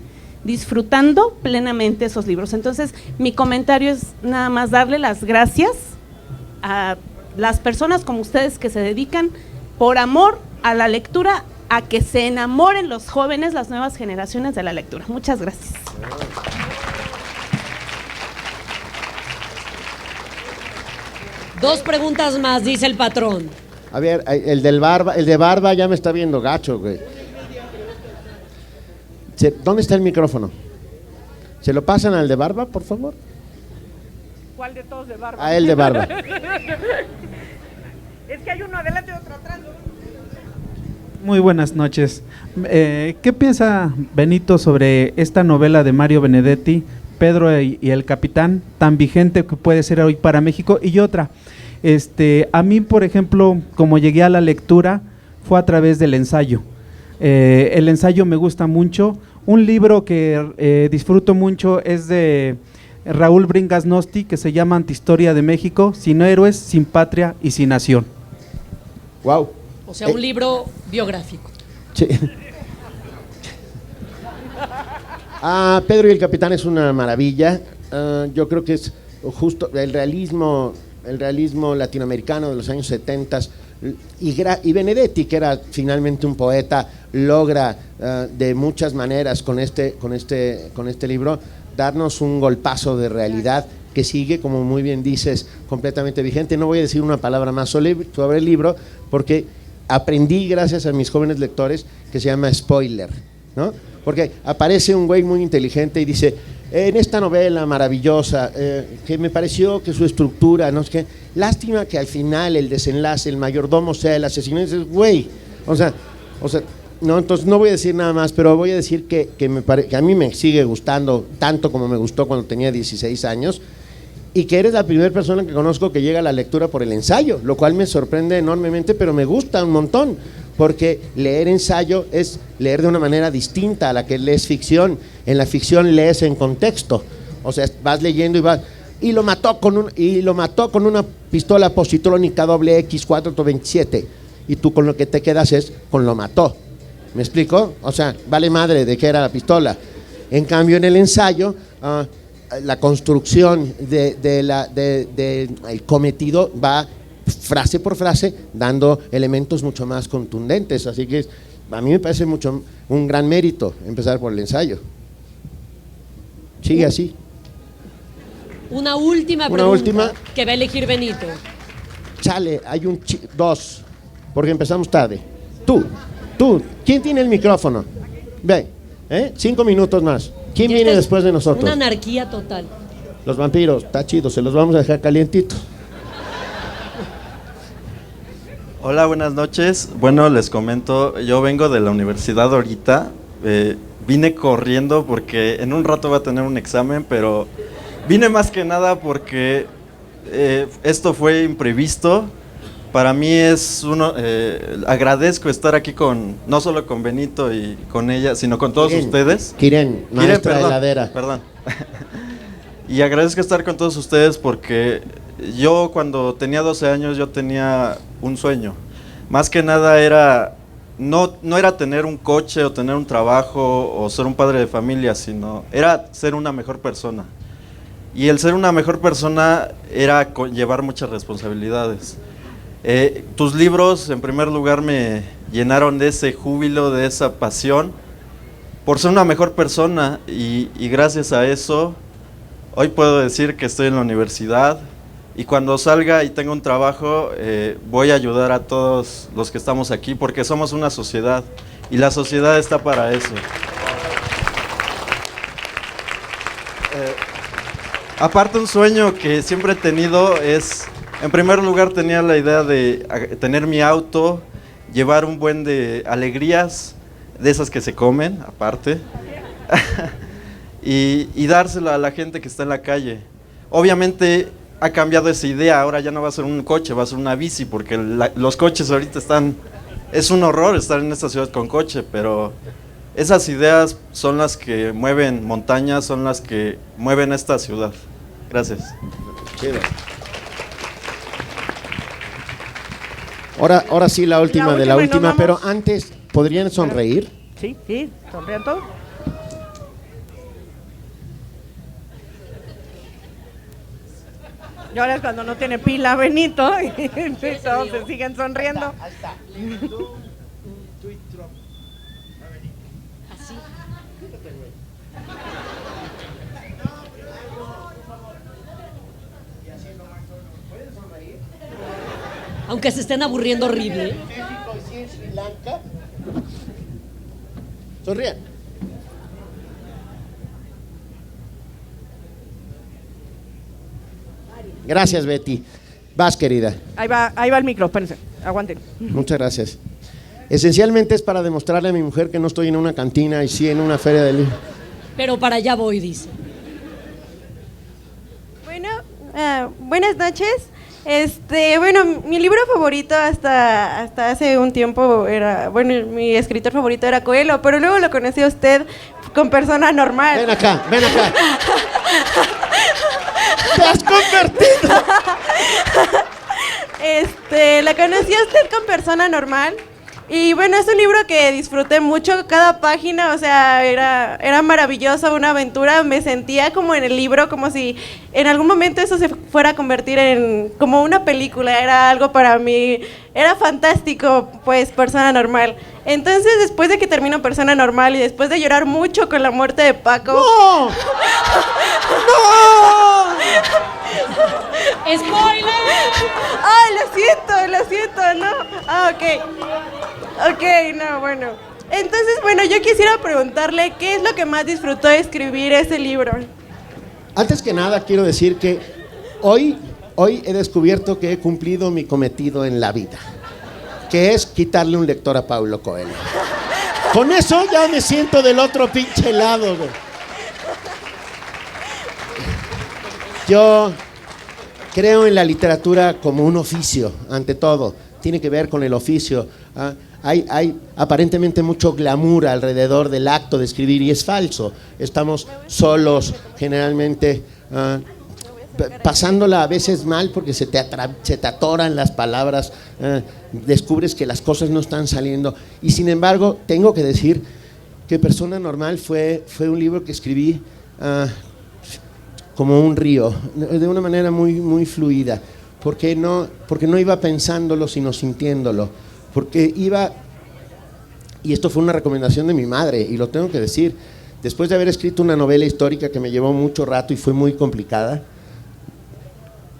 disfrutando plenamente esos libros. Entonces, mi comentario es nada más darle las gracias a las personas como ustedes que se dedican por amor a la lectura, a que se enamoren los jóvenes, las nuevas generaciones de la lectura. Muchas gracias. Dos preguntas más, dice el patrón. A ver, el de barba ya me está viendo gacho, güey. ¿Dónde está el micrófono? ¿Se lo pasan al de barba, por favor? ¿Cuál de todos de barba? A él de barba. Es que hay uno adelante y otro atrás. Muy buenas noches. ¿Qué piensa Benito sobre esta novela de Mario Benedetti, Pedro y el Capitán, tan vigente que puede ser hoy para México? Y otra, a mí, por ejemplo, como llegué a la lectura, fue a través del ensayo. El ensayo me gusta mucho. Un libro que disfruto mucho es de Raúl Bringas Nosti, que se llama Antihistoria de México, sin héroes, sin patria y sin nación. Wow. O sea, un libro biográfico. Sí. Pedro y el Capitán es una maravilla. Yo creo que es justo el realismo latinoamericano de los años 70 y Benedetti, que era finalmente un poeta, logra de muchas maneras con este libro darnos un golpazo de realidad que sigue, como muy bien dices, completamente vigente. No voy a decir una palabra más sobre el libro porque aprendí gracias a mis jóvenes lectores que se llama spoiler, ¿no? Porque aparece un güey muy inteligente y dice, en esta novela maravillosa, que me pareció que su estructura, no sé qué, lástima que al final el desenlace, el mayordomo sea el asesino. Y dices, güey, o sea, no, entonces no voy a decir nada más, pero voy a decir que a mí me sigue gustando tanto como me gustó cuando tenía 16 años, y que eres la primera persona que conozco que llega a la lectura por el ensayo, lo cual me sorprende enormemente, pero me gusta un montón, porque leer ensayo es leer de una manera distinta a la que lees ficción. En la ficción lees en contexto, o sea, vas leyendo y lo mató con una pistola positrónica XX427, y tú con lo que te quedas es con lo mató. ¿Me explico? O sea, vale madre de qué era la pistola. En cambio, en el ensayo, la construcción del cometido va frase por frase, dando elementos mucho más contundentes. Así que a mí me parece un gran mérito empezar por el ensayo. Sigue así. Una última pregunta que va a elegir Benito. Chale, hay dos, porque empezamos tarde. Tú, ¿quién tiene el micrófono? Ve, 5 minutos más. ¿Quién Ya viene esta es después de nosotros? Una anarquía total. Los vampiros, está chido, se los vamos a dejar calientitos. Hola, buenas noches. Bueno, les comento, yo vengo de la universidad ahorita. Vine corriendo porque en un rato va a tener un examen, pero vine más que nada porque esto fue imprevisto. Para mí agradezco estar aquí no solo con Benito y con ella, sino con todos ustedes. Kiren, maestra heladera. Perdón. Y agradezco estar con todos ustedes porque yo cuando tenía 12 años yo tenía un sueño. Más que nada no era tener un coche o tener un trabajo o ser un padre de familia, sino era ser una mejor persona. Y el ser una mejor persona era llevar muchas responsabilidades. Tus libros, en primer lugar, me llenaron de ese júbilo, de esa pasión por ser una mejor persona y gracias a eso hoy puedo decir que estoy en la universidad y cuando salga y tenga un trabajo voy a ayudar a todos los que estamos aquí porque somos una sociedad y la sociedad está para eso. Aparte, un sueño que siempre he tenido es, en primer lugar tenía la idea de tener mi auto, llevar un buen de alegrías, de esas que se comen, aparte, y dárselo a la gente que está en la calle. Obviamente ha cambiado esa idea, ahora ya no va a ser un coche, va a ser una bici, porque los coches ahorita es un horror estar en esta ciudad con coche, pero esas ideas son las que mueven montañas, son las que mueven esta ciudad. Gracias. Chido. Ahora sí la última de la última, pero antes, ¿podrían sonreír? Sí, sonrían todos. Y ahora es cuando no tiene pila Benito y todos se siguen sonriendo. Ahí está. Así. Aunque se estén aburriendo horrible. Sonrían. Gracias, Betty. Vas, querida. Ahí va el micro, espérense, aguanten. Muchas gracias. Esencialmente es para demostrarle a mi mujer que no estoy en una cantina y sí en una feria de libros. Pero para allá voy, dice. Bueno, buenas noches. Bueno, mi libro favorito hasta hace un tiempo mi escritor favorito era Coelho, pero luego lo conocí a usted con Persona Normal. Ven acá. ¡Te has convertido! La conocí a usted con Persona Normal. Y bueno, es un libro que disfruté mucho, cada página, o sea, era maravilloso, una aventura, me sentía como en el libro, como si en algún momento eso se fuera a convertir en como una película, era algo para mí, era fantástico, pues, Persona Normal. Entonces, después de que terminó Persona Normal y después de llorar mucho con la muerte de Paco... ¡No! ¡No! ¡Spoiler! ¡Ay, lo siento, no! Ah, ok, no, bueno. Entonces, bueno, yo quisiera preguntarle qué es lo que más disfrutó de escribir ese libro. Antes que nada, quiero decir que hoy he descubierto que he cumplido mi cometido en la vida, que es quitarle un lector a Paulo Coelho. Con eso ya me siento del otro pinche lado, güey. Yo creo en la literatura como un oficio, ante todo. Tiene que ver con el oficio. Hay aparentemente mucho glamour alrededor del acto de escribir y es falso. Estamos solos, generalmente, pasándola a veces mal porque se te atoran las palabras, descubres que las cosas no están saliendo. Y sin embargo, tengo que decir que Persona Normal fue un libro que escribí como un río, de una manera muy, muy fluida, porque no iba pensándolo, sino sintiéndolo, porque iba, y esto fue una recomendación de mi madre, y lo tengo que decir, después de haber escrito una novela histórica que me llevó mucho rato y fue muy complicada,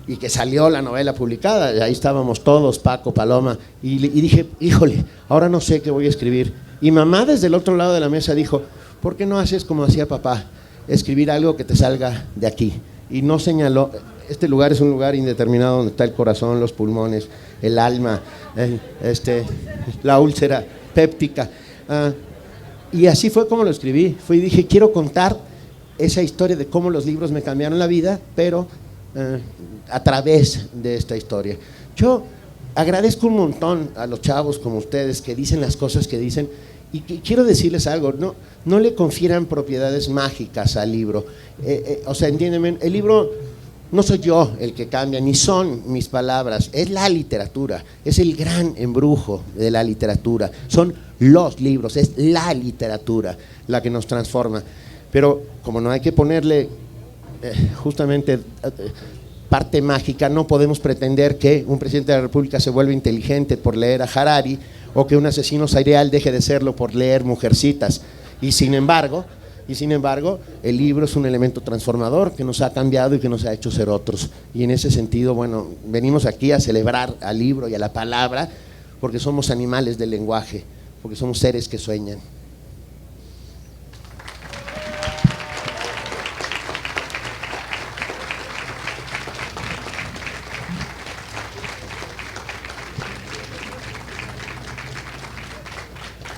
y que salió la novela publicada, y ahí estábamos todos, Paco, Paloma, y dije, híjole, ahora no sé qué voy a escribir. Y mamá desde el otro lado de la mesa dijo, ¿por qué no haces como hacía papá? Escribir algo que te salga de aquí. Y no señaló, este lugar es un lugar indeterminado donde está el corazón, los pulmones, el alma, la úlcera péptica. Y así fue como lo escribí. Dije, quiero contar esa historia de cómo los libros me cambiaron la vida, pero a través de esta historia. Yo agradezco un montón a los chavos como ustedes que dicen las cosas que dicen, y quiero decirles algo, no le confieran propiedades mágicas al libro. O sea, entiéndeme, el libro no soy yo el que cambia, ni son mis palabras, es la literatura, es el gran embrujo de la literatura, son los libros, es la literatura la que nos transforma. Pero como no hay que ponerle justamente parte mágica, no podemos pretender que un presidente de la República se vuelva inteligente por leer a Harari, o que un asesino serial deje de serlo por leer Mujercitas. Y sin embargo, el libro es un elemento transformador que nos ha cambiado y que nos ha hecho ser otros. Y en ese sentido, bueno, venimos aquí a celebrar al libro y a la palabra, porque somos animales del lenguaje, porque somos seres que sueñan.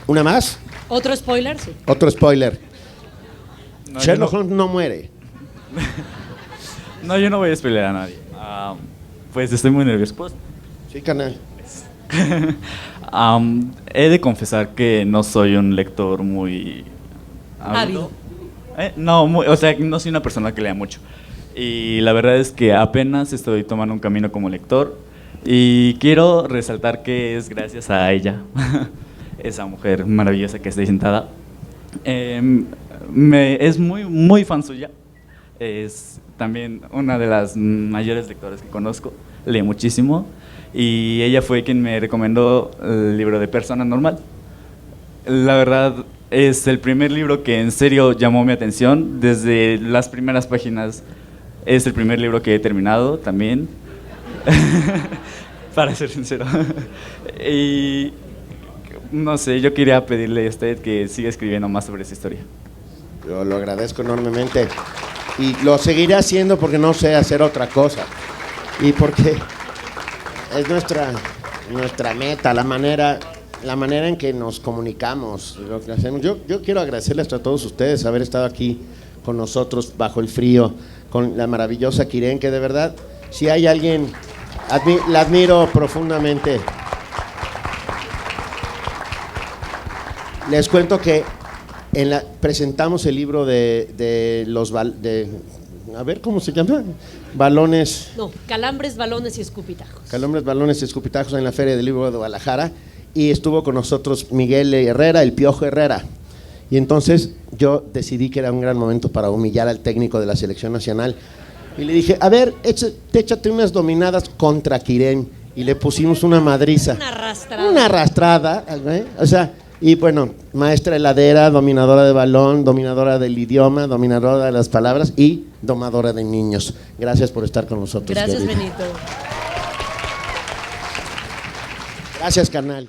¿Una más? ¿Otro spoiler? Sí. Otro spoiler. No, Sherlock Holmes no muere. No, yo no voy a spoiler a nadie. Pues estoy muy nervioso. Sí, canal. He de confesar que no soy un lector muy ávido. No, o sea, no soy una persona que lea mucho. Y la verdad es que apenas estoy tomando un camino como lector. Y quiero resaltar que es gracias a ella, esa mujer maravillosa que está ahí sentada. Es muy fan suya. Es también una de las mayores lectoras que conozco. Lee muchísimo. Y ella fue quien me recomendó el libro de Persona Normal. La verdad, es el primer libro que en serio llamó mi atención. Desde las primeras páginas es el primer libro que he terminado también. Para ser sincero. Y no sé, yo quería pedirle a usted que siga escribiendo más sobre esa historia. Yo lo agradezco enormemente y lo seguiré haciendo porque no sé hacer otra cosa y porque es nuestra meta, la manera en que nos comunicamos, lo que hacemos. Yo quiero agradecerles a todos ustedes haber estado aquí con nosotros bajo el frío, con la maravillosa Kiren, que de verdad, si hay alguien, la admiro profundamente. Les cuento que presentamos el libro de a ver, ¿cómo se llama? Balones. No, Calambres, Balones y Escupitajos. Calambres, Balones y Escupitajos en la Feria del Libro de Guadalajara. Y estuvo con nosotros Miguel Herrera, el Piojo Herrera. Y entonces yo decidí que era un gran momento para humillar al técnico de la selección nacional. Y le dije, a ver, échate unas dominadas contra Kiren. Y le pusimos una madriza. Una arrastrada. O sea, y bueno, maestra heladera, dominadora de balón, dominadora del idioma, dominadora de las palabras y domadora de niños. Gracias por estar con nosotros. Gracias, querido. Benito. Gracias, carnal.